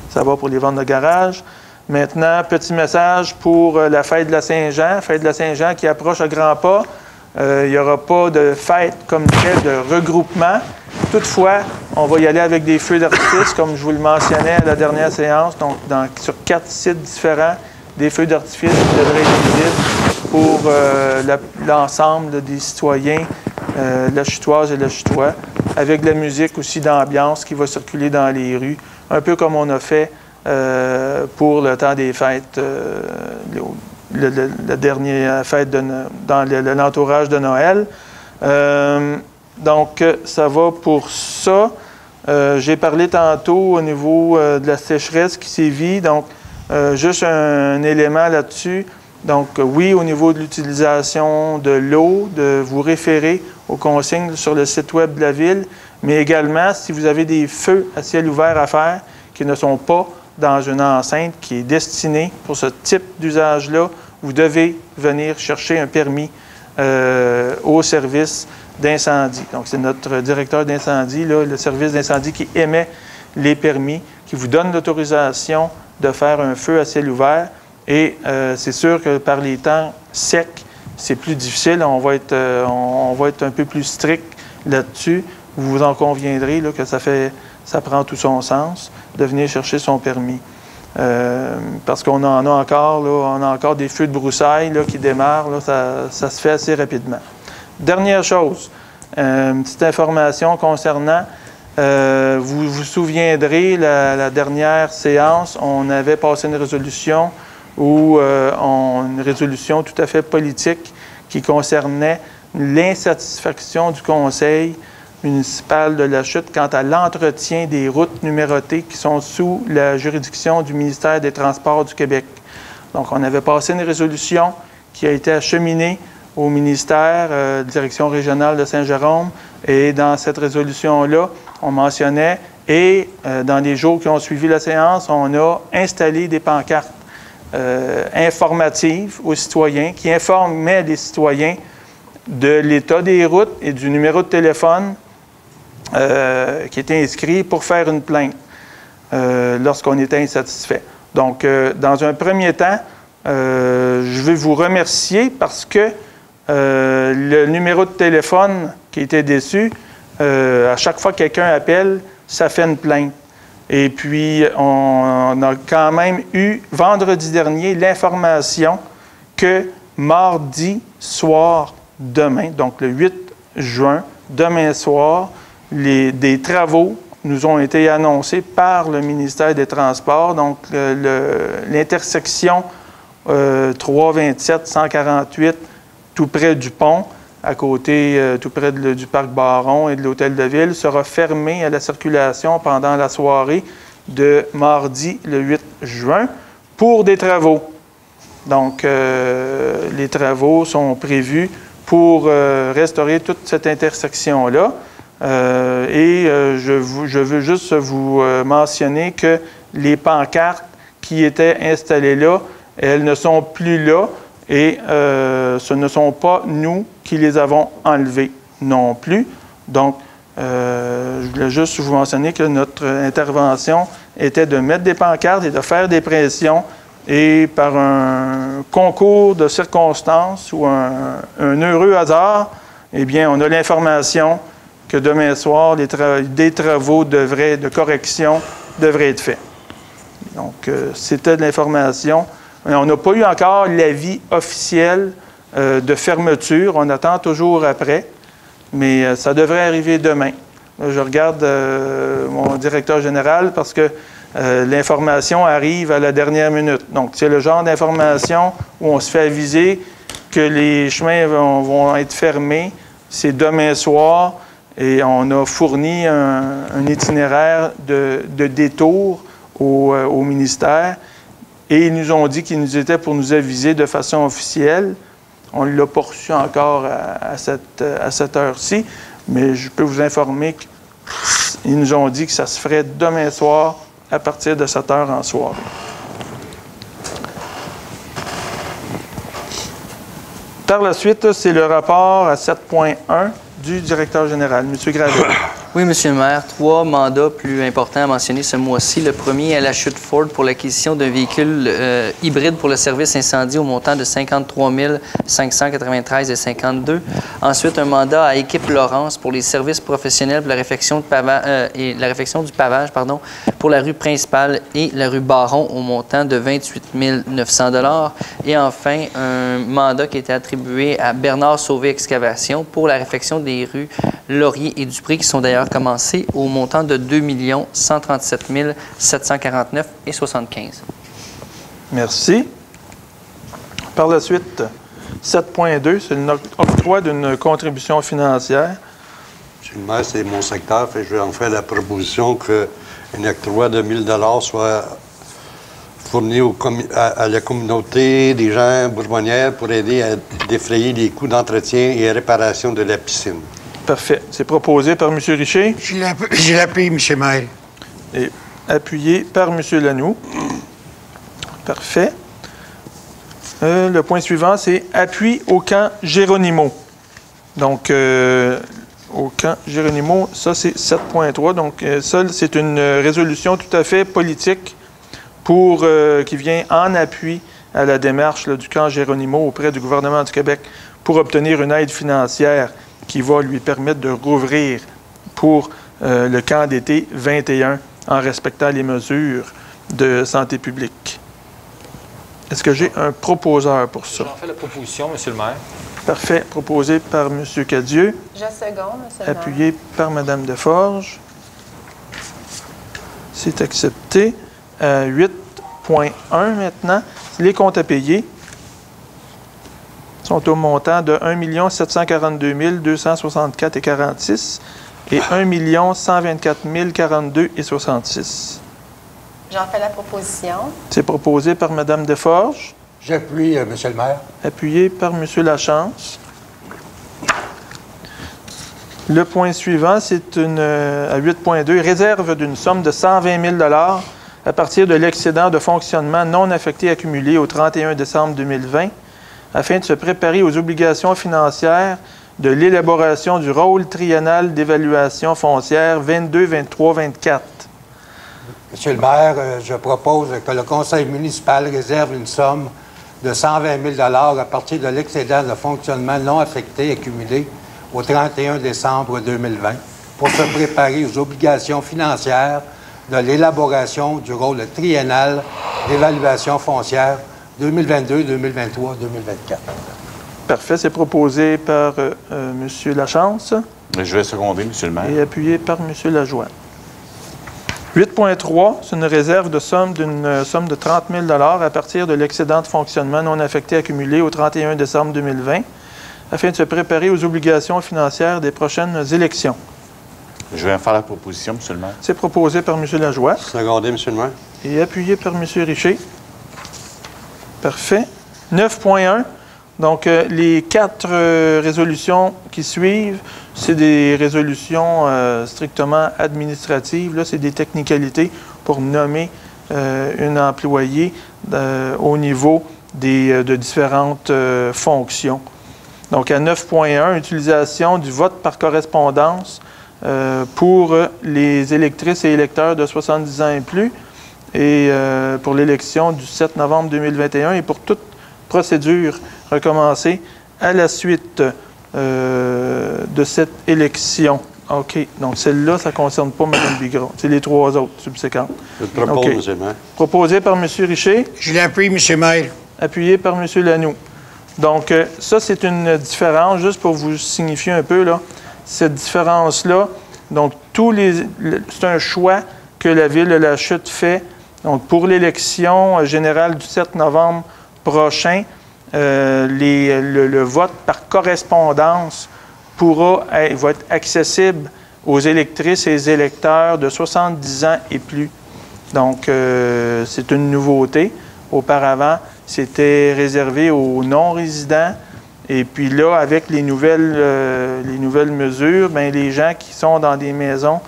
Ça va pour les ventes de garage. Maintenant, petit message pour la fête de la Saint-Jean. Fête de la Saint-Jean qui approche à grands pas. Il n'y aura pas de fête comme telle, de regroupement. Toutefois, on va y aller avec des feux d'artifice, comme je vous le mentionnais à la dernière séance. Donc, sur 4 sites différents, des feux d'artifice qui devraient être visibles pour l'ensemble des citoyens, la Chutoise et la Chutois, avec de la musique aussi d'ambiance qui va circuler dans les rues, un peu comme on a fait pour le temps des fêtes, la dernière fête dans l'entourage de Noël. Donc, ça va pour ça. J'ai parlé tantôt au niveau de la sécheresse qui sévit. Donc, juste un élément là-dessus. Donc, oui, au niveau de l'utilisation de l'eau, de vous référer aux consignes sur le site web de la Ville, mais également, si vous avez des feux à ciel ouvert à faire qui ne sont pas dans une enceinte qui est destinée pour ce type d'usage-là, vous devez venir chercher un permis au service d'incendie. Donc, c'est notre directeur d'incendie, le service d'incendie qui émet les permis, qui vous donne l'autorisation de faire un feu à ciel ouvert. Et c'est sûr que par les temps secs, c'est plus difficile. On va être un peu plus strict là-dessus. Vous en conviendrez là, que ça prend tout son sens de venir chercher son permis. Parce qu'on en a encore, là, on a encore des feux de broussailles là, qui démarrent. Là, ça se fait assez rapidement. Dernière chose, une petite information concernant, vous vous souviendrez, la dernière séance, on avait passé une résolution une résolution tout à fait politique qui concernait l'insatisfaction du conseil municipal de la Chute quant à l'entretien des routes numérotées qui sont sous la juridiction du ministère des Transports du Québec. Donc, on avait passé une résolution qui a été acheminée au ministère, direction régionale de Saint-Jérôme, et dans cette résolution-là, on mentionnait, et dans les jours qui ont suivi la séance, on a installé des pancartes informatives aux citoyens, qui informaient les citoyens de l'état des routes et du numéro de téléphone qui était inscrit pour faire une plainte lorsqu'on était insatisfait. Donc, dans un premier temps, je vais vous remercier parce que le numéro de téléphone qui était déçu, à chaque fois que quelqu'un appelle, ça fait une plainte. Et puis, on a quand même eu, vendredi dernier, l'information que mardi soir, demain, donc le 8 juin, demain soir, des travaux nous ont été annoncés par le ministère des Transports. Donc, l'intersection 327-148, tout près du pont, à côté, tout près du parc Baron et de l'Hôtel de Ville, sera fermée à la circulation pendant la soirée de mardi, le 8 juin, pour des travaux. Donc, les travaux sont prévus pour restaurer toute cette intersection-là. Je veux juste vous mentionner que les pancartes qui étaient installées là, elles ne sont plus là et ce ne sont pas nous qui les avons enlevées non plus. Donc, je voulais juste vous mentionner que notre intervention était de mettre des pancartes et de faire des pressions. Et par un concours de circonstances ou un heureux hasard, eh bien, on a l'information que demain soir, des travaux de correction devraient être faits. Donc, c'était de l'information. On n'a pas eu encore l'avis officiel de fermeture. On attend toujours après, mais ça devrait arriver demain. Là, je regarde mon directeur général parce que l'information arrive à la dernière minute. Donc, c'est le genre d'information où on se fait aviser que les chemins vont être fermés. C'est demain soir et on a fourni un itinéraire de détour au ministère et ils nous ont dit qu'ils nous étaient pour nous aviser de façon officielle. On ne l'a pas reçu encore à cette heure-ci, mais je peux vous informer qu'ils nous ont dit que ça se ferait demain soir à partir de 7 heures en soirée. Par la suite, c'est le rapport à 7.1 du directeur général. M. Gravel. Oui, Monsieur le maire. 3 mandats plus importants à mentionner ce mois-ci. Le premier à la Chute Ford pour l'acquisition d'un véhicule hybride pour le service incendie au montant de 53 593,52 $. Ensuite, un mandat à Équipe Laurence pour les services professionnels pour la réfection du pavage pour la rue principale et la rue Baron au montant de 28 900 $. Et enfin, un mandat qui a été attribué à Bernard Sauvé Excavation pour la réfection des rues Laurier et Dupré qui sont d'ailleurs commencé au montant de 2 137 749,75 $. Merci. Par la suite, 7.2, c'est l'octroi d'une contribution financière. Monsieur le maire, c'est mon secteur, fait je vais en faire la proposition qu'un octroi de 1 000 soit fourni à la communauté des gens Bourgonnières pour aider à défrayer les coûts d'entretien et réparation de la piscine. Parfait. C'est proposé par M. Richer. Je l'appuie, M. Maire. Et appuyé par M. Lanoux. Parfait. Le point suivant, c'est appui au camp Géronimo. Donc, au camp Géronimo, ça, c'est 7.3. Donc, ça, c'est une résolution tout à fait politique qui vient en appui à la démarche là, du camp Géronimo auprès du gouvernement du Québec pour obtenir une aide financière qui va lui permettre de rouvrir pour le camp d'été 21 en respectant les mesures de santé publique. Est-ce que j'ai un proposeur pour ça? J'en fais la proposition, M. le maire. Parfait. Proposé par M. Cadieux. Je seconde, M. le maire. Appuyé par Mme Deforges. C'est accepté. 8.1 maintenant. Les comptes à payer sont au montant de 1 742 264,46 et 1 124 042,66. J'en fais la proposition. C'est proposé par Mme Deforges. J'appuie, M. le maire. Appuyé par M. Lachance. Le point suivant, c'est à 8.2, réserve d'une somme de 120 000 à partir de l'excédent de fonctionnement non affecté accumulé au 31 décembre 2020 afin de se préparer aux obligations financières de l'élaboration du rôle triennal d'évaluation foncière 22, 23, 24. Monsieur le maire, je propose que le conseil municipal réserve une somme de 120 000 à partir de l'excédent de fonctionnement non affecté accumulé au 31 décembre 2020 pour se préparer aux obligations financières de l'élaboration du rôle triennal d'évaluation foncière 2022, 2023, 2024. Parfait. C'est proposé par M. Lachance. Je vais seconder, M. le maire. Et appuyé par M. Lajoie. 8.3, c'est une réserve d'une somme de 30 000 à partir de l'excédent de fonctionnement non affecté accumulé au 31 décembre 2020 afin de se préparer aux obligations financières des prochaines élections. Je vais faire la proposition, M. le maire. C'est proposé par M. Lajoie. Secondé, M. le maire. Et appuyé par M. Richer. Parfait. 9.1. Donc, les 4 résolutions qui suivent, c'est des résolutions strictement administratives. Là, c'est des technicalités pour nommer un employé au niveau de différentes fonctions. Donc, à 9.1, utilisation du vote par correspondance pour les électrices et électeurs de 70 ans et plus et pour l'élection du 7 novembre 2021 et pour toute procédure recommencée à la suite de cette élection. OK. Donc, celle-là, ça ne concerne pas Mme Bigra. C'est les 3 autres subséquentes. Je le propose, OK. M. le maire. Proposé par M. Richer. Je l'appuie, M. le maire. Appuyé par M. Lanoux. Donc, ça, c'est une différence, juste pour vous signifier un peu, là, cette différence-là. Donc, c'est un choix que la Ville de La Chute fait. Donc, pour l'élection générale du 7 novembre prochain, le vote par correspondance va être accessible aux électrices et les électeurs de 70 ans et plus. Donc, c'est une nouveauté. Auparavant, c'était réservé aux non-résidents. Et puis là, avec les nouvelles mesures, bien, les gens qui sont dans des maisons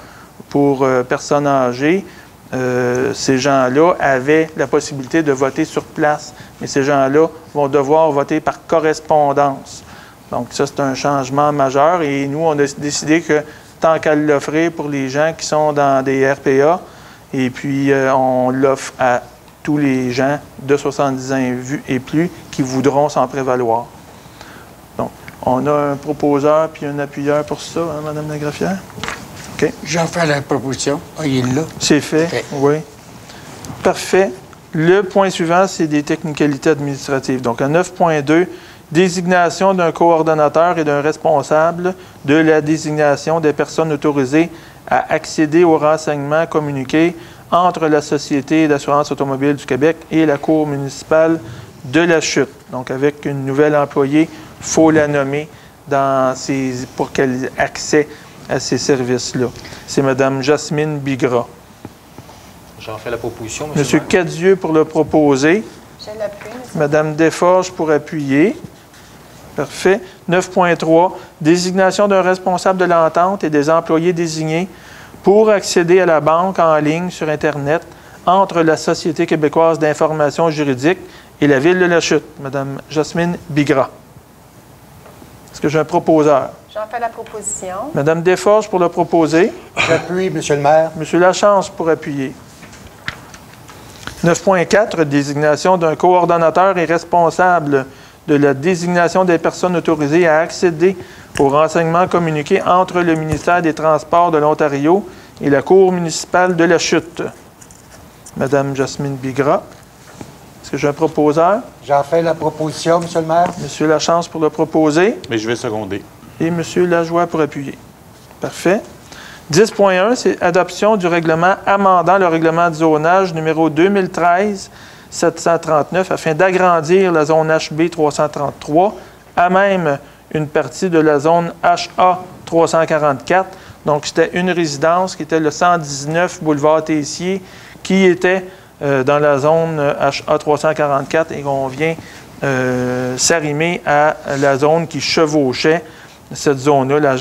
pour personnes âgées, ces gens-là avaient la possibilité de voter sur place. Mais ces gens-là vont devoir voter par correspondance. Donc ça, c'est un changement majeur. Et nous, on a décidé que tant qu'à l'offrir pour les gens qui sont dans des RPA, et puis on l'offre à tous les gens de 70 ans et plus qui voudront s'en prévaloir. Donc, on a un proposeur puis un appuyeur pour ça, hein, Mme Lagraffière? OK. J'en fais la proposition. Ah, il est là. C'est fait, OK. Oui. Parfait. Le point suivant, c'est des technicalités administratives. Donc, à 9.2, désignation d'un coordonnateur et d'un responsable de la désignation des personnes autorisées à accéder aux renseignements communiqués entre la Société d'assurance automobile du Québec et la Cour municipale de La Chute. Donc, avec une nouvelle employée, il faut la nommer pour qu'elle ait accès à ces services-là. C'est Mme Jasmine Bigra. J'en fais la proposition, Monsieur Cadieux pour le proposer. Je l'appuie, monsieur. Madame Desforges pour appuyer. Parfait. 9.3, désignation d'un responsable de l'entente et des employés désignés pour accéder à la banque en ligne sur Internet entre la Société québécoise d'information juridique et la Ville de la Chute. Madame Jasmine Bigra. Est-ce que j'ai un proposeur? J'en fais la proposition. Madame Desforges pour le proposer. J'appuie, Monsieur le maire. Monsieur Lachance pour appuyer. 9.4, désignation d'un coordonnateur et responsable de la désignation des personnes autorisées à accéder aux renseignements communiqués entre le ministère des Transports de l'Ontario et la Cour municipale de la Chute. Madame Jasmine Bigra. Est-ce que j'ai un proposeur? J'en fais la proposition, Monsieur le maire. Monsieur Lachance pour le proposer. Mais je vais seconder. Et Monsieur Lajoie pour appuyer. Parfait. 10.1, c'est adoption du règlement amendant le règlement de zonage numéro 2013-739 afin d'agrandir la zone HB 333 à même une partie de la zone HA 344. Donc, c'était une résidence qui était le 119 boulevard Tessier qui était dans la zone HA 344 et on vient s'arrimer à la zone qui chevauchait cette zone-là.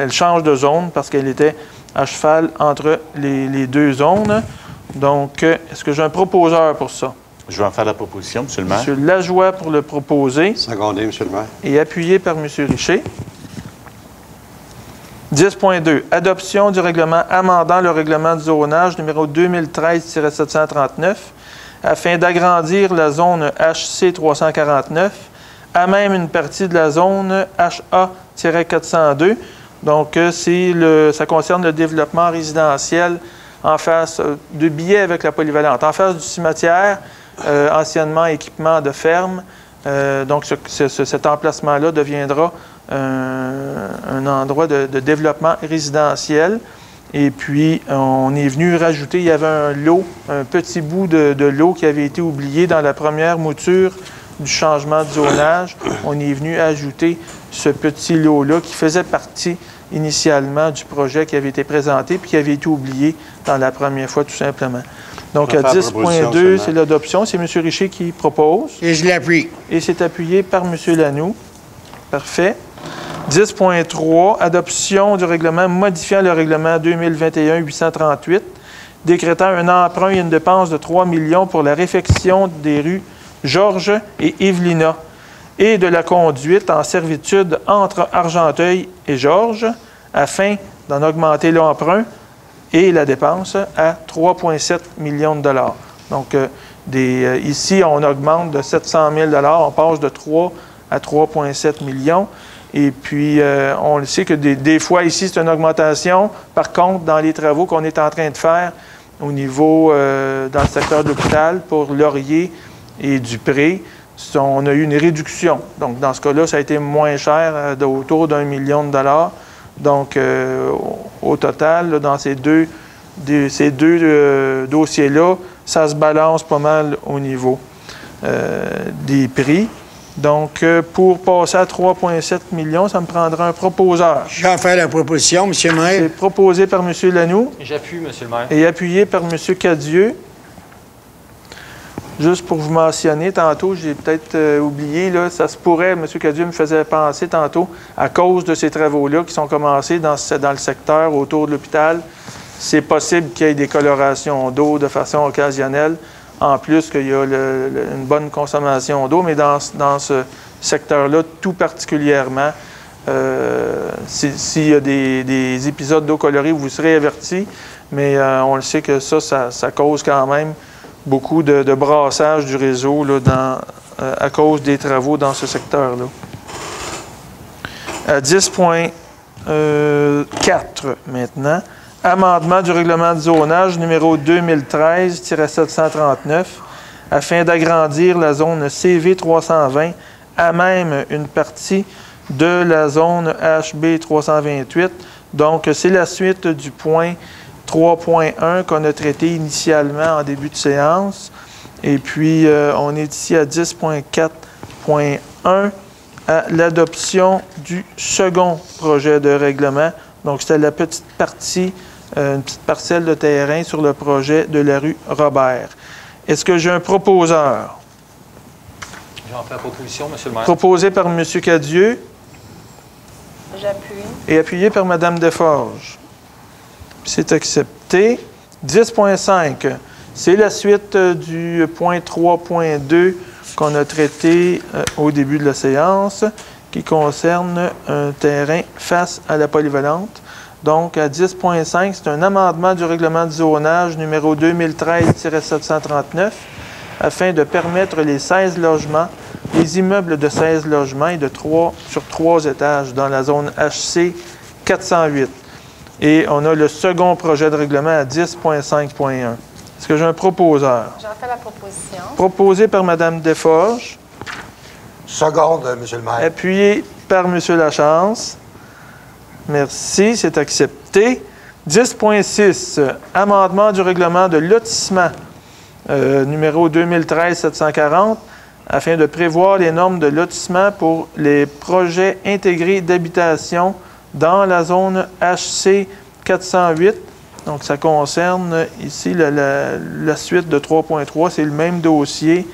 Elle change de zone parce qu'elle était à cheval entre les deux zones. Donc, est-ce que j'ai un proposeur pour ça? Je vais en faire la proposition, Monsieur le maire. Monsieur Lajoie pour le proposer. Secondé, Monsieur le maire. Et appuyé par Monsieur Richer. 10.2. Adoption du règlement amendant le règlement de zonage numéro 2013-739 afin d'agrandir la zone HC 349 à même une partie de la zone HA-402. Donc, ça concerne le développement résidentiel en face de billets avec la polyvalente. En face du cimetière, anciennement équipement de ferme. Donc, cet emplacement-là deviendra un endroit de développement résidentiel. Et puis, on est venu rajouter, il y avait un petit bout de lot qui avait été oublié dans la première mouture du changement de zonage. On est venu ajouter ce petit lot-là qui faisait partie initialement du projet qui avait été présenté puis qui avait été oublié dans la première fois, tout simplement. Donc, à 10.2, c'est l'adoption. C'est M. Richer qui propose. Et je l'appuie. Et c'est appuyé par M. Lanoux. Parfait. 10.3, adoption du règlement modifiant le règlement 2021-838, décrétant un emprunt et une dépense de 3 millions pour la réfection des rues Georges et Evelina et de la conduite en servitude entre Argenteuil et Georges afin d'en augmenter l'emprunt et la dépense à 3,7 millions de dollars. Donc, ici, on augmente de 700 000 on passe de 3 à 3,7 millions. Et puis, on le sait que des fois, ici, c'est une augmentation. Par contre, dans les travaux qu'on est en train de faire au niveau, dans le secteur de l'hôpital, pour Laurier et Dupré, on a eu une réduction. Donc, dans ce cas-là, ça a été moins cher, autour d'1 million de dollars. Donc, au total, là, dans ces deux dossiers-là, ça se balance pas mal au niveau des prix. Donc, pour passer à 3,7 millions, ça me prendra un proposeur. J'en fais la proposition, M. le maire. C'est proposé par M. Lanoux. J'appuie, M. le maire. Et appuyé par M. Cadieux. Juste pour vous mentionner, tantôt, j'ai peut-être oublié, là, ça se pourrait, M. Cadieux me faisait penser tantôt, à cause de ces travaux-là qui sont commencés dans le secteur autour de l'hôpital, c'est possible qu'il y ait des colorations d'eau de façon occasionnelle, en plus qu'il y a une bonne consommation d'eau, mais dans ce secteur-là, tout particulièrement, s'il y a des épisodes d'eau colorée, vous serez avertis, mais on le sait que ça cause quand même beaucoup de brassage du réseau là, à cause des travaux dans ce secteur-là. À 10.4 maintenant, amendement du règlement de zonage numéro 2013-739 afin d'agrandir la zone CV 320 à même une partie de la zone HB 328. Donc, c'est la suite du point 3.1 qu'on a traité initialement en début de séance. Et puis, on est ici à 10.4.1 à l'adoption du second projet de règlement. Donc, c'était la petite partie une petite parcelle de terrain sur le projet de la rue Robert. Est-ce que j'ai un proposeur? J'en fais la proposition, M. le maire. Proposé par M. Cadieux J'appuie. et appuyé par Mme Desforges. C'est accepté. 10.5, c'est la suite du point 3.2 qu'on a traité au début de la séance, qui concerne un terrain face à la polyvalente. Donc, à 10.5, c'est un amendement du règlement de zonage numéro 2013-739 afin de permettre les 16 logements, les immeubles de 16 logements et sur 3 étages dans la zone HC 408. Et on a le second projet de règlement à 10.5.1. Est-ce que j'ai un proposeur? J'en fais la proposition. Proposé par Mme Desforges. Seconde, M. le maire. Appuyé par M. Lachance. Merci, c'est accepté. 10.6, amendement du règlement de lotissement numéro 2013-740 afin de prévoir les normes de lotissement pour les projets intégrés d'habitation dans la zone HC 408. Donc, ça concerne ici la suite de 3.3. C'est le même dossier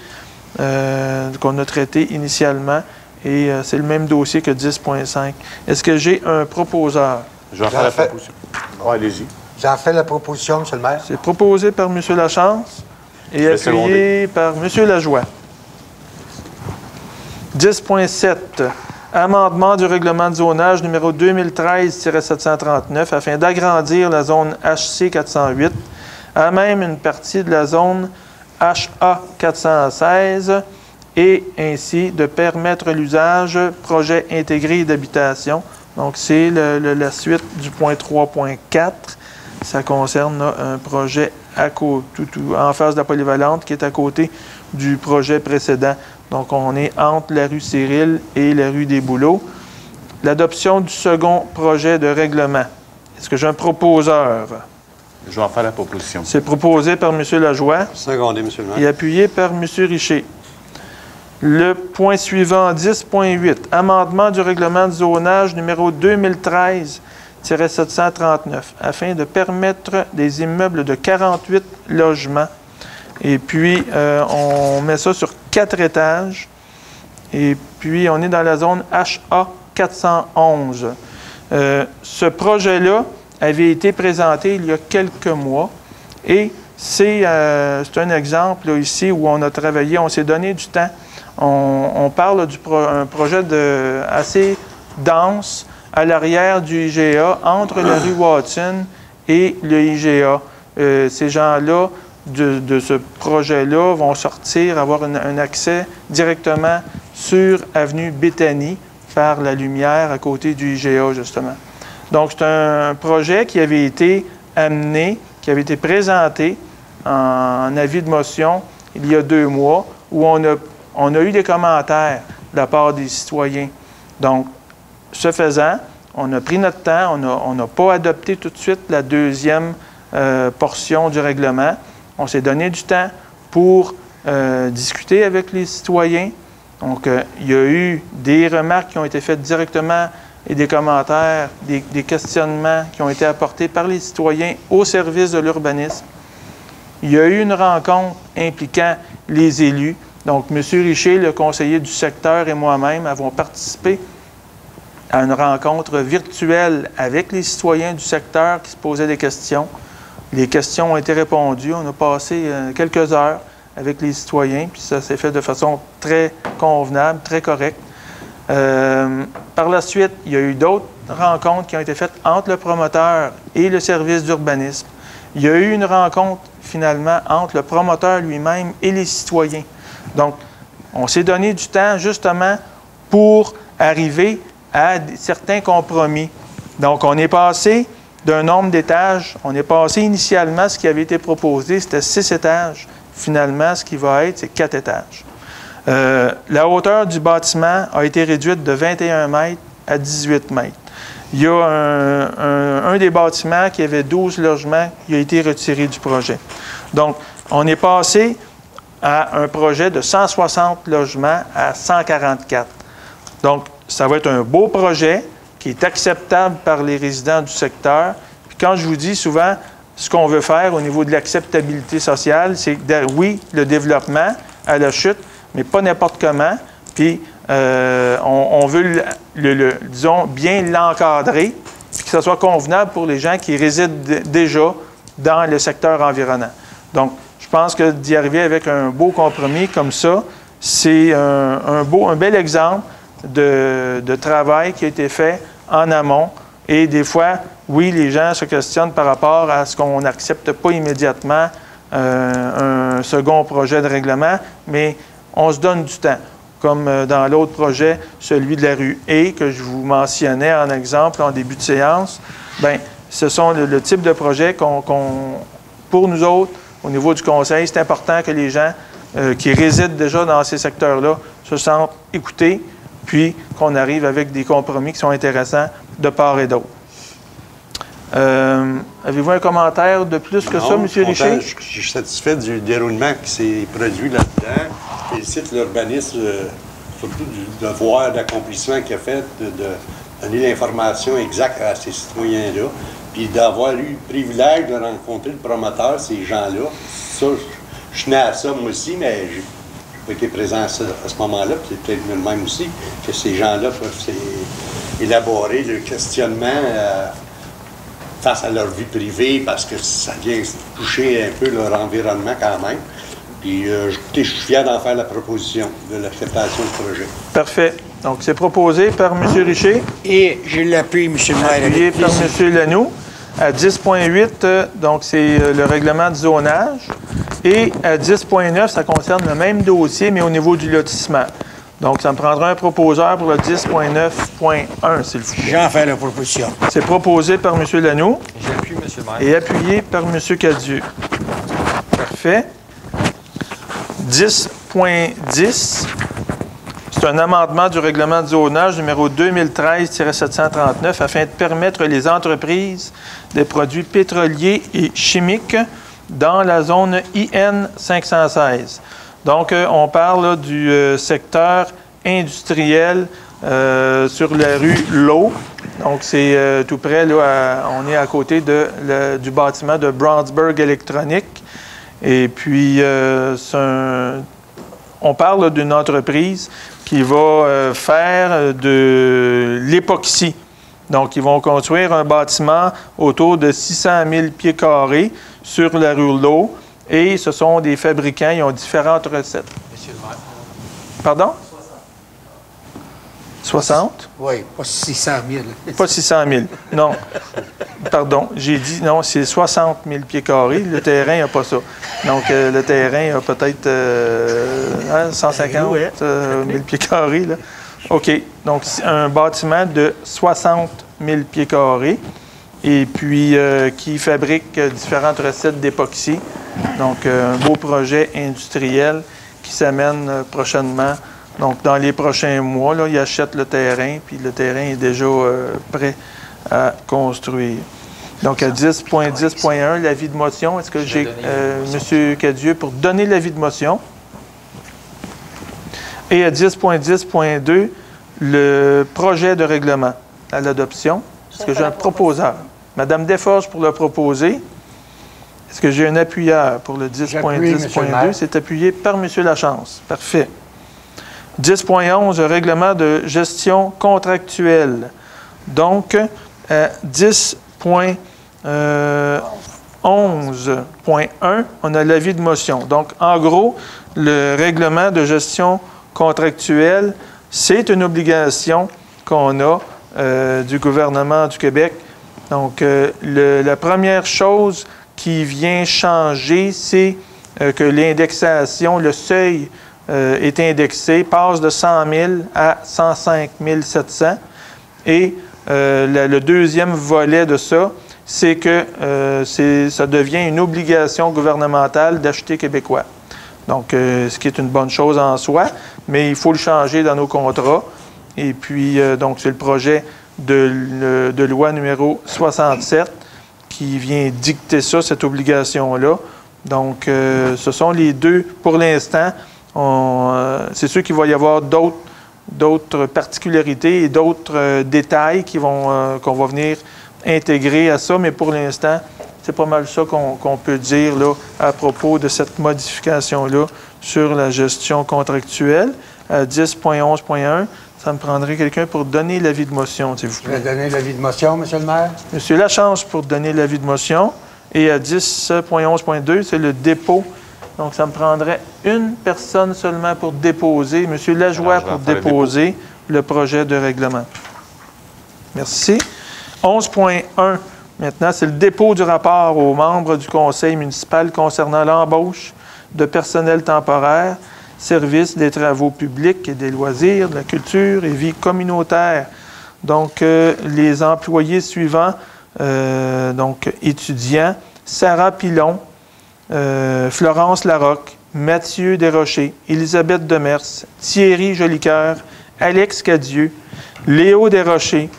qu'on a traité initialement et c'est le même dossier que 10.5. Est-ce que j'ai un proposeur? Je vais en faire la proposition. Oh, allez-y. J'en fais la proposition, M. le maire. C'est proposé par M. Lachance et appuyé par M. Lajoie. 10.7. Amendement du règlement de zonage numéro 2013-739 afin d'agrandir la zone HC 408 à même une partie de la zone HA 416 et ainsi de permettre l'usage projet intégré d'habitation. Donc, c'est la suite du point 3.4. Ça concerne un projet en face de la polyvalente qui est à côté du projet précédent. Donc, on est entre la rue Cyril et la rue des Bouleaux. L'adoption du second projet de règlement. Est-ce que j'ai un proposeur? Je vais en faire la proposition. C'est proposé par M. Lajoie. Secondé, M. le maire. Et appuyé par M. Richer. Le point suivant, 10.8, amendement du règlement de zonage numéro 2013-739, afin de permettre des immeubles de 48 logements. Et puis, on met ça sur 4 étages. Et puis, on est dans la zone HA 411. Ce projet-là avait été présenté il y a quelques mois. Et c'est un exemple là, ici où on a travaillé, on s'est donné du temps. On parle d'un projet assez dense à l'arrière du IGA, entre la rue Watson et le IGA. Ces gens-là, de ce projet-là, vont sortir, avoir un accès directement sur avenue Béthanie par la lumière à côté du IGA, justement. Donc, c'est un projet qui avait été amené, qui avait été présenté en avis de motion il y a 2 mois, où on a eu des commentaires de la part des citoyens. Donc, ce faisant, on a pris notre temps, on n'a pas adopté tout de suite la deuxième portion du règlement. On s'est donné du temps pour discuter avec les citoyens. Donc, il y a eu des remarques qui ont été faites directement et des commentaires, des questionnements qui ont été apportés par les citoyens au service de l'urbanisme. Il y a eu une rencontre impliquant les élus. Donc, M. Richer, le conseiller du secteur, et moi-même avons participé à une rencontre virtuelle avec les citoyens du secteur qui se posaient des questions. Les questions ont été répondues. On a passé quelques heures avec les citoyens, puis ça s'est fait de façon très convenable, très correcte. Par la suite, il y a eu d'autres rencontres qui ont été faites entre le promoteur et le service d'urbanisme. Il y a eu une rencontre, finalement, entre le promoteur lui-même et les citoyens. Donc, on s'est donné du temps, justement, pour arriver à certains compromis. Donc, on est passé d'un nombre d'étages. On est passé initialement, ce qui avait été proposé, c'était 6 étages. Finalement, ce qui va être, c'est 4 étages. La hauteur du bâtiment a été réduite de 21 mètres à 18 mètres. Il y a un des bâtiments qui avait 12 logements qui a été retiré du projet. Donc, on est passé à un projet de 160 logements à 144. Donc, ça va être un beau projet qui est acceptable par les résidents du secteur. Puis quand je vous dis souvent, ce qu'on veut faire au niveau de l'acceptabilité sociale, c'est, oui, le développement à la chute, mais pas n'importe comment. Puis, on veut, disons, bien l'encadrer, puis que ce soit convenable pour les gens qui résident déjà dans le secteur environnant. Donc, je pense que d'y arriver avec un beau compromis comme ça, c'est un bel exemple de travail qui a été fait en amont. Et des fois, oui, les gens se questionnent par rapport à ce qu'on n'accepte pas immédiatement un second projet de règlement, mais on se donne du temps. Comme dans l'autre projet, celui de la rue E, que je vous mentionnais en exemple en début de séance, bien, ce sont le type de projet pour nous autres, au niveau du conseil, c'est important que les gens qui résident déjà dans ces secteurs-là se sentent écoutés, puis qu'on arrive avec des compromis qui sont intéressants de part et d'autre. Avez-vous un commentaire de plus que ça, M. Richer? Je suis satisfait du déroulement qui s'est produit là-dedans. Je félicite l'urbanisme, surtout du devoir d'accomplissement qu'il a fait, de donner l'information exacte à ces citoyens-là, puis d'avoir eu le privilège de rencontrer le promoteur, ces gens-là. Ça, je tenais à ça moi aussi, mais je n'ai pas été présent à ce moment-là, puis c'est peut-être le même aussi, que ces gens-là peuvent élaborer le questionnement face à leur vie privée, parce que ça vient toucher un peu leur environnement quand même. Puis, je suis fier d'en faire la proposition de l'acceptation du projet. Parfait. Donc, c'est proposé par M. Richer. Et je l'appuie, M. le maire. Appuyé par M. Lanoux. À 10.8, donc, c'est le règlement du zonage. Et à 10.9, ça concerne le même dossier, mais au niveau du lotissement. Donc, ça me prendra un proposeur pour le 10.9.1, s'il vous plaît. J'en fais la proposition. C'est proposé par M. Lanoux. J'appuie, M. le maire. Et appuyé par M. Cadieux. Parfait. 10.10, c'est un amendement du règlement de zonage numéro 2013-739 afin de permettre les entreprises des produits pétroliers et chimiques dans la zone IN 516. Donc, on parle là, du secteur industriel sur la rue Lowe. Donc, c'est tout près, là, on est à côté du bâtiment de Brownsburg Électronique. Et puis, on parle d'une entreprise qui va faire de l'époxy. Donc, ils vont construire un bâtiment autour de 600 000 pieds carrés sur la rue Lowe. Et ce sont des fabricants, ils ont différentes recettes. Monsieur le maire. Pardon? 60? Oui, pas 600 000. Pas 600 000, non. Pardon, j'ai dit, non, c'est 60 000 pieds carrés. Le terrain n'a pas ça. Donc, le terrain a peut-être 150 000 pieds carrés. Là. OK. Donc, un bâtiment de 60 000 pieds carrés et puis qui fabrique différentes recettes d'époxy. Donc, un beau projet industriel qui s'amène prochainement. Donc, dans les prochains mois, là, ils achètent le terrain, puis le terrain est déjà prêt à construire. Donc, à 10.10.1, l'avis de motion. Est-ce que j'ai M. Cadieux pour donner l'avis de motion? Et à 10.10.2, le projet de règlement à l'adoption. Est-ce que j'ai un proposeur? Mme Desforges pour le proposer. Est-ce que j'ai un appuyeur pour le 10.10.2? C'est appuyé par M. Lachance. Parfait. 10.11, règlement de gestion contractuelle. Donc, à 10.11.1, on a l'avis de motion. Donc, en gros, le règlement de gestion contractuelle, c'est une obligation qu'on a du gouvernement du Québec. Donc, la première chose qui vient changer, c'est que l'indexation, le seuil est indexé, passe de 100 000 à 105 700. Et le deuxième volet de ça, c'est que ça devient une obligation gouvernementale d'acheter québécois. Donc, ce qui est une bonne chose en soi, mais il faut le changer dans nos contrats. Et puis, donc, c'est le projet de loi numéro 67 qui vient dicter ça, cette obligation-là. Donc, ce sont les deux, pour l'instant. C'est sûr qu'il va y avoir d'autres particularités et d'autres détails qu'on va venir intégrés à ça, mais pour l'instant, c'est pas mal ça qu'on peut dire là, à propos de cette modification-là sur la gestion contractuelle. À 10.11.1, ça me prendrait quelqu'un pour donner l'avis de motion, s'il vous plaît. Je vais donner l'avis de motion, M. le maire. Monsieur Lachance pour donner l'avis de motion. Et à 10.11.2, c'est le dépôt. Donc, ça me prendrait une personne seulement pour déposer. Monsieur Lajoie pour déposer le projet de règlement. Merci. 11.1, maintenant, c'est le dépôt du rapport aux membres du conseil municipal concernant l'embauche de personnel temporaire, service des travaux publics et des loisirs, de la culture et vie communautaire. Donc, les employés suivants, donc étudiants, Sarah Pilon, Florence Larocque, Mathieu Desrochers, Élisabeth Demers, Thierry Jolicoeur, Alex Cadieux, Léo Desrochers,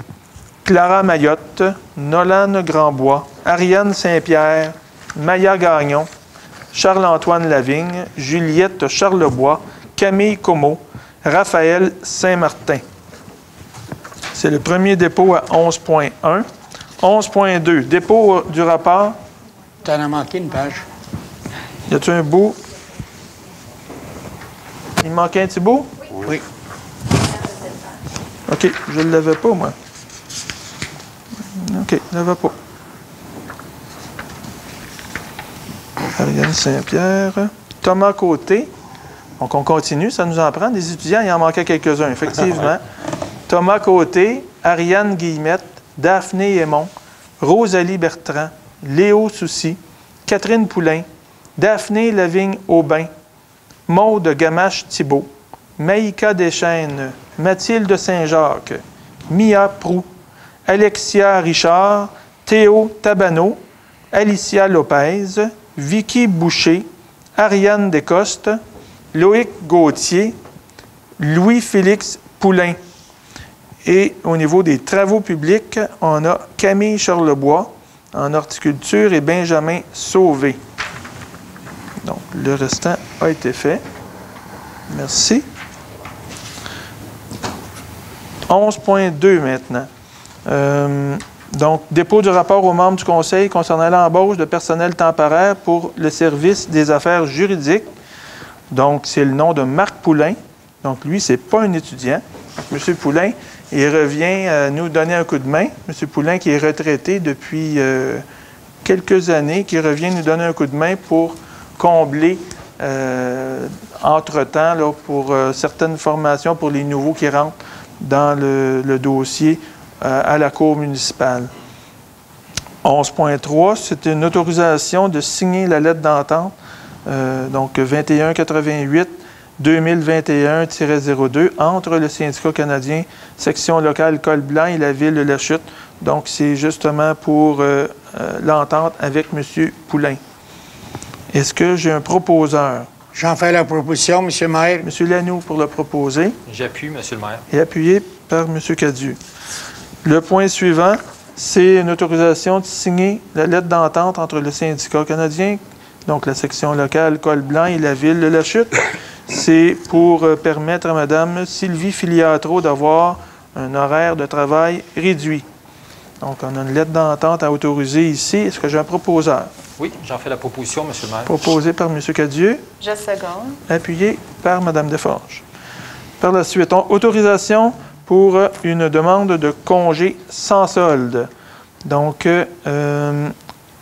Clara Mayotte, Nolan Grandbois, Ariane Saint-Pierre, Maya Gagnon, Charles-Antoine Lavigne, Juliette Charlebois, Camille Comeau, Raphaël Saint-Martin. C'est le premier dépôt à 11.1. 11.2, dépôt du rapport. T'en as manqué une page. Y a-t-il un bout? Il me manquait un petit bout? Oui. OK, je ne l'avais pas, moi. OK, je ne l'avais pas. Ariane Saint-Pierre. Thomas Côté. Donc, on continue, ça nous en prend. Des étudiants, il en manquait quelques-uns, effectivement. Thomas Côté, Ariane Guillemette, Daphné Aymon, Rosalie Bertrand, Léo Soucy, Catherine Poulain, Daphné Lavigne-Aubin, Maude Gamache-Thibault, Maïka Deschênes, Mathilde Saint-Jacques, Mia Proux, Alexia Richard, Théo Tabano, Alicia Lopez, Vicky Boucher, Ariane Descostes, Loïc Gauthier, Louis-Félix Poulain. Et au niveau des travaux publics, on a Camille Charlebois en horticulture et Benjamin Sauvé. Donc, le restant a été fait. Merci. 11.2 maintenant. Donc, dépôt du rapport aux membres du conseil concernant l'embauche de personnel temporaire pour le service des affaires juridiques. Donc, c'est le nom de Marc Poulain. Donc, lui, ce n'est pas un étudiant. Donc, M. Poulain, il revient nous donner un coup de main. M. Poulain, qui est retraité depuis quelques années, qui revient nous donner un coup de main pour combler, entre-temps, là, pour certaines formations pour les nouveaux qui rentrent dans le dossier à la Cour municipale. 11.3, c'est une autorisation de signer la lettre d'entente, donc 2188-2021-02, entre le syndicat canadien, section locale Col-Blanc et la ville de La Chute. Donc, c'est justement pour l'entente avec M. Poulain. Est-ce que j'ai un proposeur? J'en fais la proposition, M. le maire. M. Lanoux pour le proposer. J'appuie, M. le maire. Et appuyé par M. Cadieux. Le point suivant, c'est une autorisation de signer la lettre d'entente entre le syndicat canadien, donc la section locale Col-Blanc et la ville de La Chute. C'est pour permettre à Mme Sylvie Filiatro d'avoir un horaire de travail réduit. Donc, on a une lettre d'entente à autoriser ici. Est-ce que j'ai un proposeur? Oui, j'en fais la proposition, M. le maire. Proposé par M. Cadieux. Je seconde. Appuyé par Mme Desforges. Par la suite, autorisation pour une demande de congé sans solde. Donc,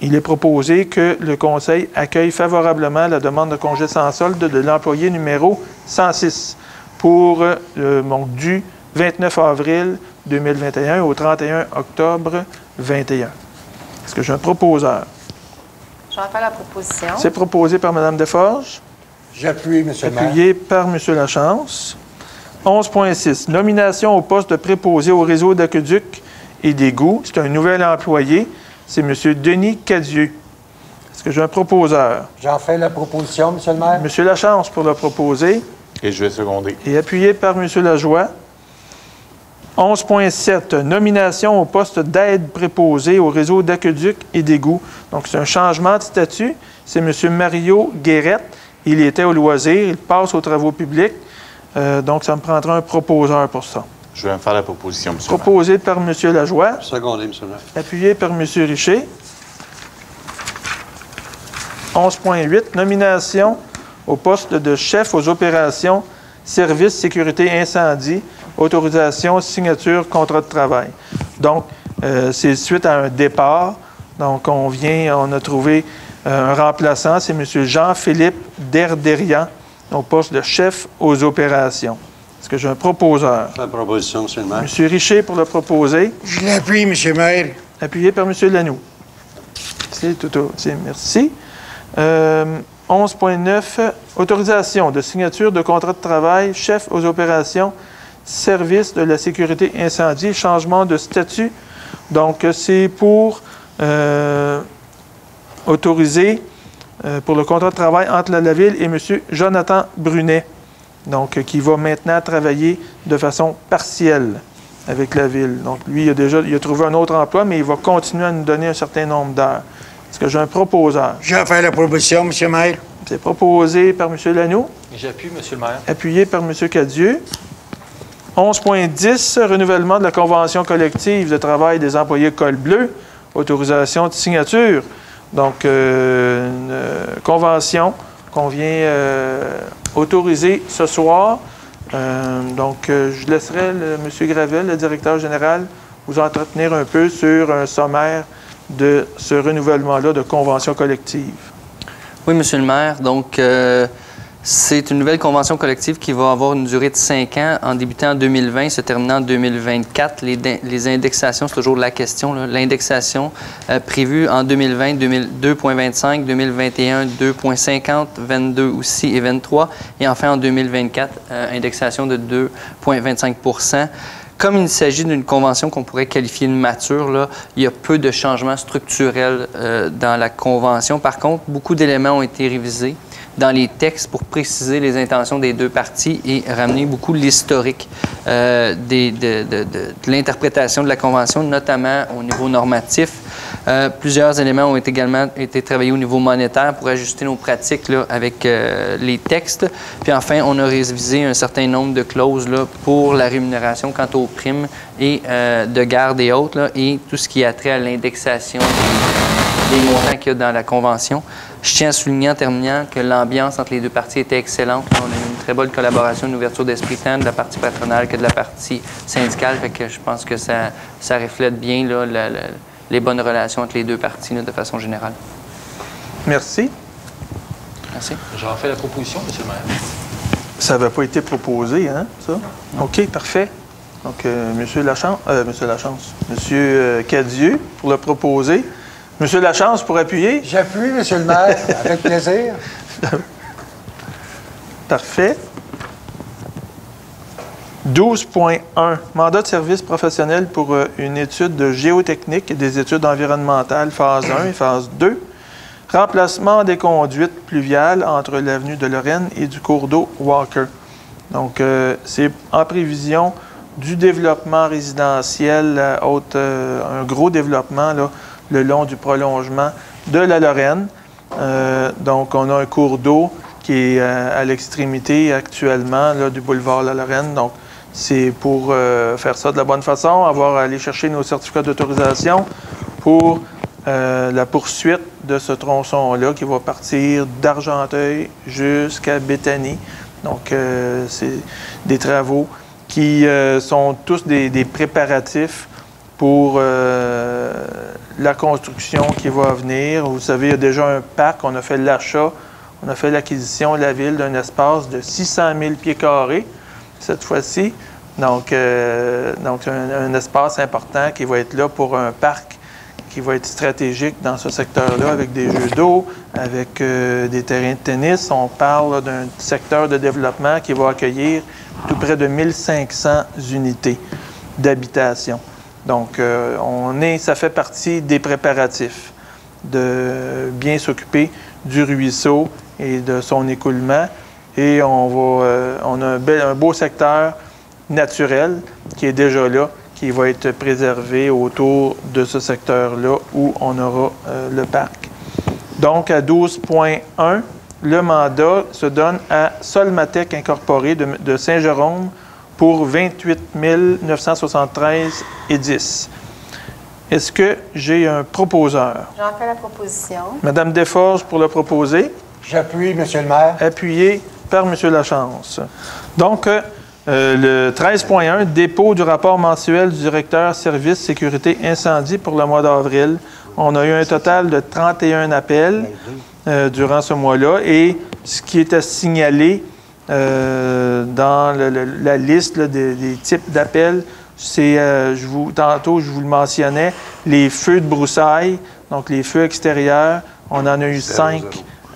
il est proposé que le Conseil accueille favorablement la demande de congé sans solde de l'employé numéro 106 pour du 29 avril 2021 au 31 octobre 2021. Est-ce que j'ai un proposeur? J'en fais la proposition. C'est proposé par Mme Desforges. J'appuie, M. le maire. Appuyé par M. Lachance. 11.6. Nomination au poste de préposé au réseau d'aqueduc et d'égouts. C'est un nouvel employé. C'est M. Denis Cadieux. Est-ce que j'ai un proposeur? J'en fais la proposition, M. le maire. M. Lachance pour le proposer. Et je vais seconder. Et appuyé par M. Lajoie. 11.7. Nomination au poste d'aide préposé au réseau d'aqueduc et d'égouts. Donc, c'est un changement de statut. C'est M. Mario Guérette. Il était au loisir. Il passe aux travaux publics. Donc, ça me prendra un proposeur pour ça. Je vais faire la proposition, M. le maire. Proposé par M. Lajoie. Secondé, M. le maire. Appuyé par M. Richer. 11.8, nomination au poste de chef aux opérations, service, sécurité, incendie, autorisation, signature, contrat de travail. Donc, c'est suite à un départ. Donc, on a trouvé un remplaçant, c'est M. Jean-Philippe Derderian, au poste de chef aux opérations. Est-ce que j'ai un proposeur? La proposition, M. le maire. M. Richer pour le proposer. Je l'appuie, M. le maire. Appuyé par M. Lanoux. C'est tout. Merci. 11.9, autorisation de signature de contrat de travail, chef aux opérations, service de la sécurité incendie, changement de statut. Donc, c'est pour autoriser pour le contrat de travail entre la Ville et M. Jonathan Brunet, donc qui va maintenant travailler de façon partielle avec la Ville. Donc, lui, il a trouvé un autre emploi, mais il va continuer à nous donner un certain nombre d'heures. Est-ce que j'ai un proposeur? Je vais faire la proposition, M. le maire. C'est proposé par M. Lanoux. J'appuie, M. le maire. Appuyé par M. Cadieux. 11.10, renouvellement de la convention collective de travail des employés col bleu. Autorisation de signature. Donc, une convention qu'on vient autoriser ce soir. Je laisserai M. Gravel, le directeur général, vous entretenir un peu sur un sommaire de ce renouvellement-là de convention collective. Oui, M. le maire. Donc, c'est une nouvelle convention collective qui va avoir une durée de 5 ans, en débutant en 2020, se terminant en 2024. Les indexations, c'est toujours la question. L'indexation prévue en 2020, 2,25, 2021, 2,50, 22 aussi et 23. Et enfin, en 2024, indexation de 2,25 %. Comme il s'agit d'une convention qu'on pourrait qualifier de mature, là, il y a peu de changements structurels dans la convention. Par contre, beaucoup d'éléments ont été révisés dans les textes pour préciser les intentions des deux parties et ramener beaucoup l'historique de l'interprétation de la Convention, notamment au niveau normatif. Plusieurs éléments ont également été travaillés au niveau monétaire pour ajuster nos pratiques là, avec les textes. Puis enfin, on a révisé un certain nombre de clauses là, pour la rémunération quant aux primes et de garde et autres, là, et tout ce qui a trait à l'indexation des montants qu'il y a dans la Convention. Je tiens à souligner en terminant que l'ambiance entre les deux parties était excellente. On a eu une très bonne collaboration, une ouverture d'esprit tant de la partie patronale que de la partie syndicale. Fait que je pense que ça reflète bien là, les bonnes relations entre les deux parties là, de façon générale. Merci. Merci. J'en fais la proposition, M. le maire. Ça n'avait pas été proposé, hein, ça? OK, parfait. Donc, M. Cadieux pour le proposer. M. Lachance pour appuyer. J'appuie, M. le maire, avec plaisir. Parfait. 12.1, mandat de service professionnel pour une étude de géotechnique et des études environnementales, phase 1 et phase 2. Remplacement des conduites pluviales entre l'avenue de Lorraine et du cours d'eau Walker. Donc, c'est en prévision du développement résidentiel, un gros développement là, le long du prolongement de la Lorraine. Donc, on a un cours d'eau qui est à l'extrémité actuellement là, du boulevard La Lorraine. Donc, c'est pour faire ça de la bonne façon, aller chercher nos certificats d'autorisation pour la poursuite de ce tronçon-là qui va partir d'Argenteuil jusqu'à Béthanie. Donc, c'est des travaux qui sont tous des préparatifs pour la construction qui va venir. Vous savez, il y a déjà un parc. On a fait l'achat, on a fait l'acquisition, la Ville, d'un espace de 600 000 pieds carrés cette fois-ci. Donc un espace important qui va être là pour un parc qui va être stratégique dans ce secteur-là, avec des jeux d'eau, avec des terrains de tennis. On parle d'un secteur de développement qui va accueillir tout près de 1500 unités d'habitation. Donc, ça fait partie des préparatifs de bien s'occuper du ruisseau et de son écoulement. Et on a un beau secteur naturel qui est déjà là, qui va être préservé autour de ce secteur-là où on aura le parc. Donc, à 12.1, le mandat se donne à Solmatec Incorporé de Saint-Jérôme pour 28 973,10. Est-ce que j'ai un proposeur? J'en fais la proposition. Madame Desforges pour le proposer. J'appuie, Monsieur le maire. Appuyé par M. Lachance. Donc, le 13.1, dépôt du rapport mensuel du directeur service sécurité incendie pour le mois d'avril. On a eu un total de 31 appels durant ce mois-là et ce qui est à signaler dans la liste là, des types d'appels, c'est, tantôt je vous le mentionnais, les feux de broussailles, donc les feux extérieurs, on en a eu 5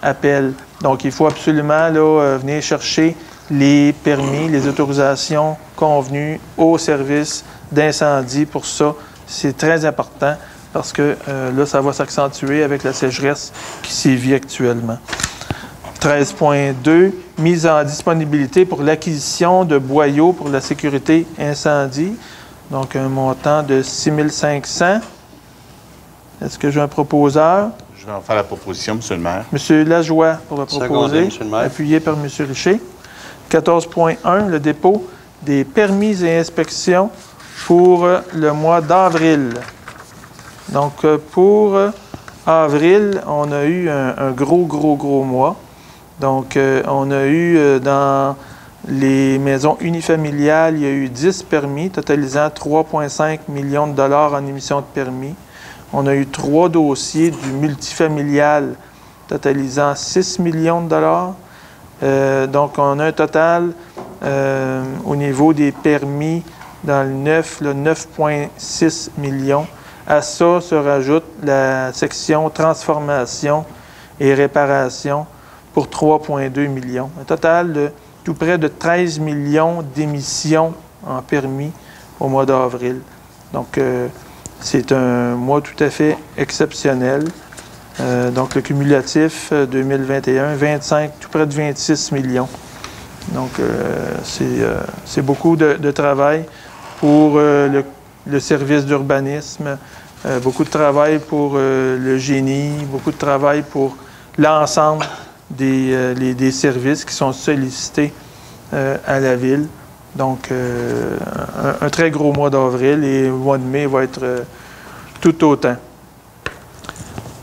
appels. Donc, il faut absolument là, venir chercher les permis, les autorisations convenues au service d'incendie pour ça. C'est très important parce que là, ça va s'accentuer avec la sécheresse qui sévit actuellement. 13.2, mise en disponibilité pour l'acquisition de boyaux pour la sécurité incendie. Donc, un montant de 6 500. Est-ce que j'ai un proposeur? Je vais en faire la proposition, M. le maire. M. Lajoie pour le proposer, M. le maire. appuyé par M. Richer. 14.1, le dépôt des permis et inspections pour le mois d'avril. Donc, pour avril, on a eu un gros mois. Donc, on a eu dans les maisons unifamiliales, il y a eu 10 permis, totalisant 3,5 millions de dollars en émission de permis. On a eu 3 dossiers du multifamilial, totalisant 6 millions de dollars. Donc, on a un total au niveau des permis dans le 9,6 millions. À ça se rajoute la section transformation et réparation pour 3,2 millions. Un total de tout près de 13 millions d'émissions en permis au mois d'avril. Donc, c'est un mois tout à fait exceptionnel. Donc, le cumulatif 2021, 25, tout près de 26 millions. Donc, c'est beaucoup de travail pour le service d'urbanisme, beaucoup de travail pour le génie, beaucoup de travail pour l'ensemble des services qui sont sollicités à la ville. Donc, un très gros mois d'avril et le mois de mai va être tout autant.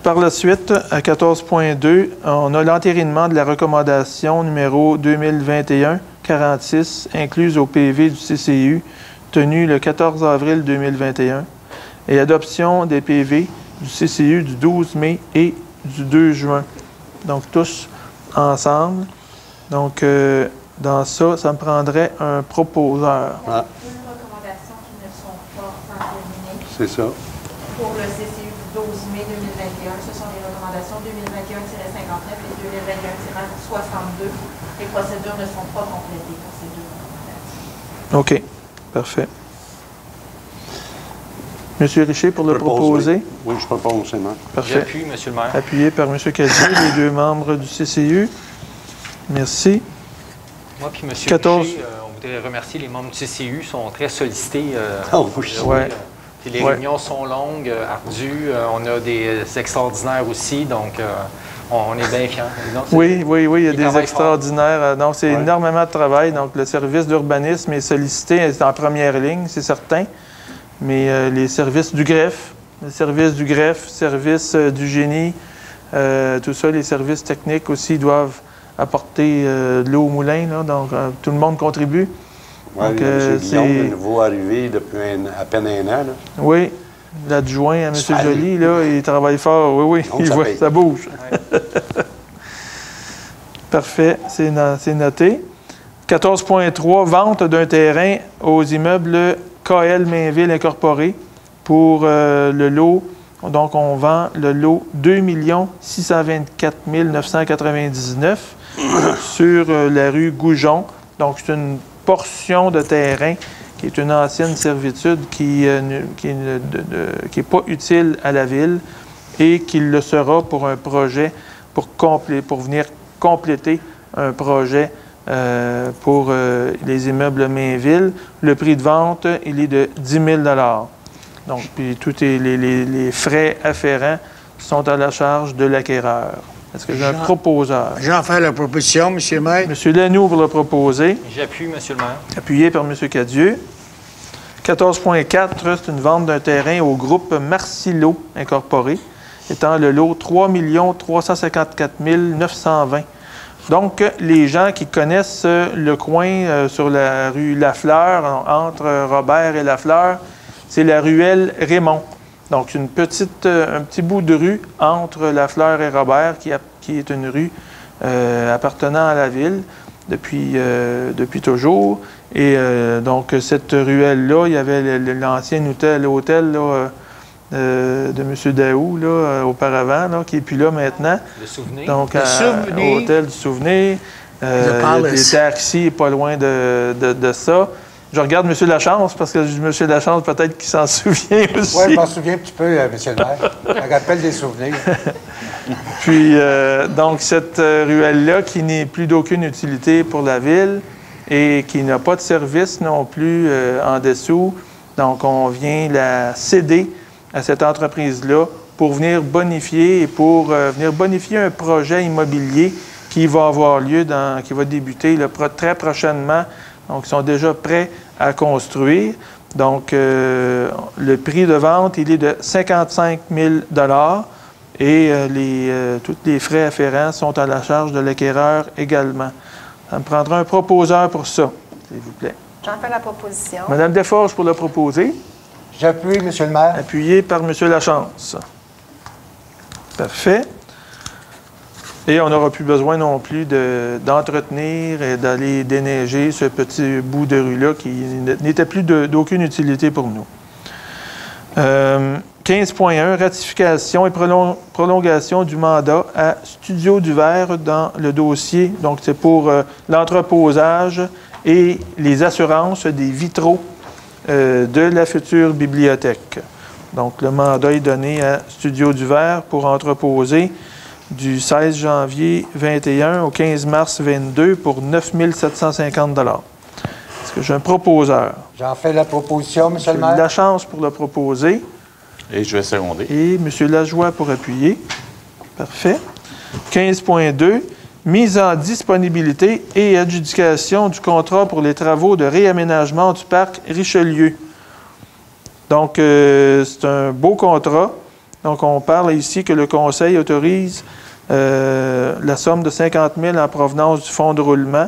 Par la suite, à 14.2, on a l'entérinement de la recommandation numéro 2021-46, incluse au PV du CCU, tenue le 14 avril 2021, et adoption des PV du CCU du 12 mai et du 2 juin. Donc, tous ensemble. Donc, dans ça, ça me prendrait un proposeur. Ah. Deux recommandations qui ne sont pas entérinées. C'est ça. Pour le CCU du 12 mai 2021, ce sont les recommandations 2021-59 et 2021-62. Les procédures ne sont pas complétées pour ces deux recommandations. OK. Parfait. Monsieur Richer pour le proposer. Oui, je propose, c'est moi. Parfait. J'appuie, M. le maire. Appuyé par M. Cadieux, les deux membres du CCU. Merci. Moi puis M. 14. Richer, on voudrait remercier les membres du CCU, ils sont très sollicités. Oh, oui. Ouais. Les réunions sont longues, ardues. On a des extraordinaires aussi, donc on est bien fiers. Donc, Oui, il y a ils des travaillent extraordinaires. Donc, c'est énormément de travail. Donc, le service d'urbanisme est sollicité, est en première ligne, c'est certain. Mais les services du greffe, service du génie, tout ça, les services techniques aussi doivent apporter de l'eau au moulin. Là, donc, tout le monde contribue. Oui, Donc, M. Guillaume, de nouveau arrivé depuis à peine un an. Là. Oui, l'adjoint à M. Joly, là, il travaille fort. Oui, Donc, ça bouge. Parfait, c'est noté. 14.3, vente d'un terrain aux immeubles KL Mainville Incorporé pour le lot. Donc, on vend le lot 2 624 999 sur la rue Goujon. Donc, c'est une portion de terrain qui est une ancienne servitude qui n'est pas utile à la ville et qui le sera pour un projet, pour venir compléter un projet pour les immeubles Mainville. Le prix de vente, il est de 10 000 $. Donc, puis tous les frais afférents sont à la charge de l'acquéreur. Est-ce que j'ai un proposeur? J'en fais la proposition, M. le maire. M. Lanoux pour le proposer. J'appuie, Monsieur le maire. Appuyé par M. Cadieux. 14.4, c'est une vente d'un terrain au groupe Marcillo Incorporé, étant le lot 3 354 920. Donc, les gens qui connaissent le coin sur la rue Lafleur, entre Robert et Lafleur, c'est la ruelle Raymond. Donc, un petit bout de rue entre Lafleur et Robert, qui est une rue appartenant à la ville depuis toujours. Et donc, cette ruelle-là, il y avait l'ancien hôtel là, de M. Daou, là, auparavant, là, qui n'est plus là maintenant. Le souvenir. Donc, Souvenir. hôtel du souvenir. Il y a des taxis pas loin de ça. Je regarde M. Lachance, parce que M. Lachance, peut-être qu'il s'en souvient aussi. Oui, je m'en souviens un petit peu, M. le maire. Ça me rappelle des souvenirs. Puis, donc, cette ruelle-là, qui n'est plus d'aucune utilité pour la ville et qui n'a pas de service non plus en dessous. Donc, on vient la céder à cette entreprise-là pour venir bonifier un projet immobilier qui va avoir lieu, qui va débuter très prochainement. Donc, ils sont déjà prêts à construire. Donc, le prix de vente, il est de 55 000 et tous les frais afférents sont à la charge de l'acquéreur également. Ça me prendra un proposeur pour ça, s'il vous plaît. J'en fais la proposition. Madame Desforges pour le proposer. J'appuie, M. le maire. Appuyé par M. Lachance. Parfait. Et on n'aura plus besoin non plus d'entretenir et d'aller déneiger ce petit bout de rue-là qui n'était plus d'aucune utilité pour nous. 15.1, ratification et prolongation du mandat à Studio du Verre dans le dossier. Donc, c'est pour l'entreposage et les assurances des vitraux de la future bibliothèque. Donc, le mandat est donné à Studio du Verre pour entreposer du 16 janvier 21 au 15 mars 22 pour 9 750 $. Est-ce que j'ai un proposeur? J'en fais la proposition, M. le maire. Lachance pour le proposer. Et je vais seconder. Et M. Lajoie pour appuyer. Parfait. 15.2, mise en disponibilité et adjudication du contrat pour les travaux de réaménagement du parc Richelieu. Donc, c'est un beau contrat. Donc, on parle ici que le Conseil autorise la somme de 50 000 en provenance du fonds de roulement.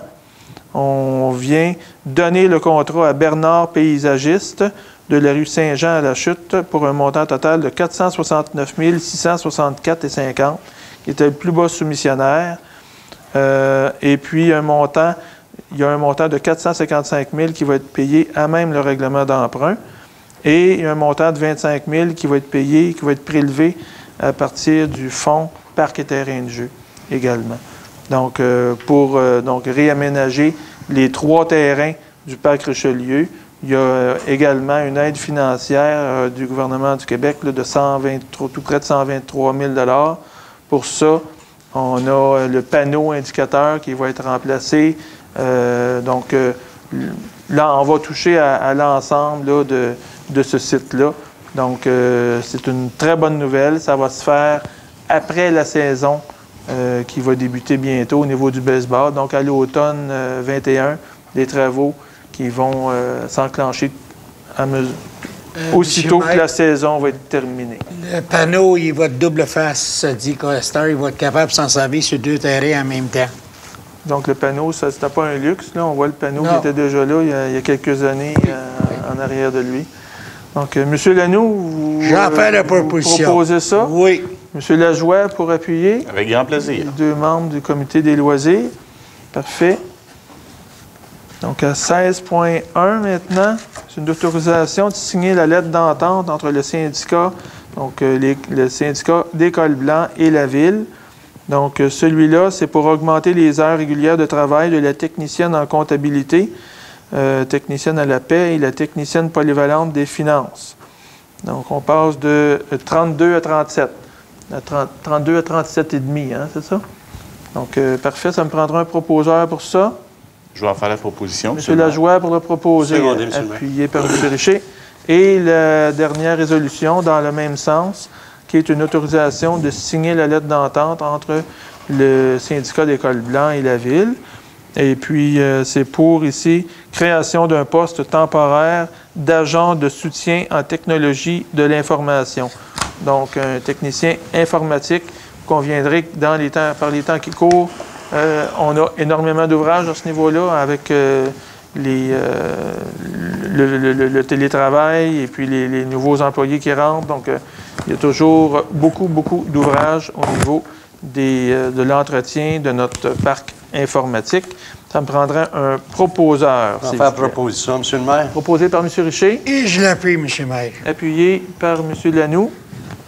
On vient donner le contrat à Bernard Paysagiste de la rue Saint-Jean à la Chute pour un montant total de 469 664,50 $, qui était le plus bas soumissionnaire. Et puis, il y a un montant de 455 000 qui va être payé à même le règlement d'emprunt. Et il y a un montant de 25 000 qui va être payé, qui va être prélevé à partir du fonds Parc et terrain de jeu également. Donc, pour réaménager les 3 terrains du Parc Richelieu, il y a également une aide financière du gouvernement du Québec là, de tout près de 123 000 $. Pour ça, on a le panneau indicateur qui va être remplacé. Là, on va toucher à l'ensemble là, de ce site-là. Donc, c'est une très bonne nouvelle. Ça va se faire après la saison qui va débuter bientôt au niveau du baseball. Donc, à l'automne 21, des travaux qui vont s'enclencher aussitôt que la saison va être terminée. Le panneau, il va de double face. Ça dit qu'à cette heure, il va être capable de s'en servir sur 2 terrains en même temps. Donc, le panneau, ça, c'était pas un luxe. Là. On voit le panneau qui était déjà là il y a quelques années en arrière de lui. Donc, M. Lanoux, vous, J'en fais la proposition. vous proposez ça? Oui. M. Lajoie pour appuyer. Avec grand plaisir. Les 2 membres du comité des loisirs. Parfait. Donc, à 16.1 maintenant, c'est une autorisation de signer la lettre d'entente entre le syndicat, donc le syndicat d'École Blanc et la Ville. Donc, celui-là, c'est pour augmenter les heures régulières de travail de la technicienne en comptabilité, technicienne à la paie et la technicienne polyvalente des finances. Donc, on passe de 32 à 37. 32 à 37,5, hein, c'est ça? Donc, parfait, ça me prendra un proposeur pour ça. Je vais en faire la proposition. M. Lajoie pour le proposer, appuyé par M. Richer. Et la dernière résolution, dans le même sens, qui est une autorisation de signer la lettre d'entente entre le syndicat d'École Blanc et la Ville. Et puis, c'est pour, ici, création d'un poste temporaire d'agent de soutien en technologie de l'information. Donc, un technicien informatique. Vous conviendrez que par les temps qui courent, on a énormément d'ouvrages à ce niveau-là avec le télétravail et puis les nouveaux employés qui rentrent. Donc, il y a toujours beaucoup d'ouvrages au niveau de l'entretien de notre parc informatique. Ça me prendrait un proposeur. On va faire proposition, M. le maire. Proposé par M. Richer. Et je l'appuie, M. le maire. Appuyé par M. Lanoux.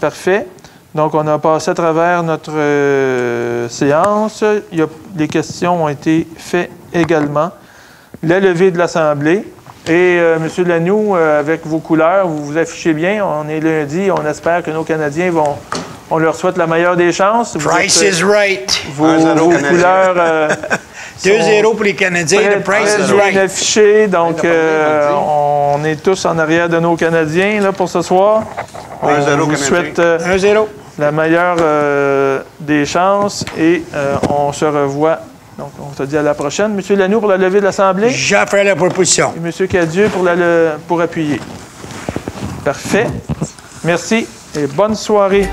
Parfait. Donc, on a passé à travers notre séance. Les questions ont été faites également. La levée de l'Assemblée. Et M. Lanoux, avec vos couleurs, vous vous affichez bien. On est lundi. On espère que nos Canadiens vont... On leur souhaite la meilleure des chances. Price is right. Vos couleurs... 2-0 pour les Canadiens. The price is right. Affiché, donc on est tous en arrière de nos Canadiens là, pour ce soir. On vous souhaite la meilleure des chances et on se revoit. Donc, on se dit à la prochaine. Monsieur Lanoux pour la levée de l'Assemblée. J'en ferai la proposition. Et Monsieur Cadieux pour appuyer. Parfait. Merci et bonne soirée.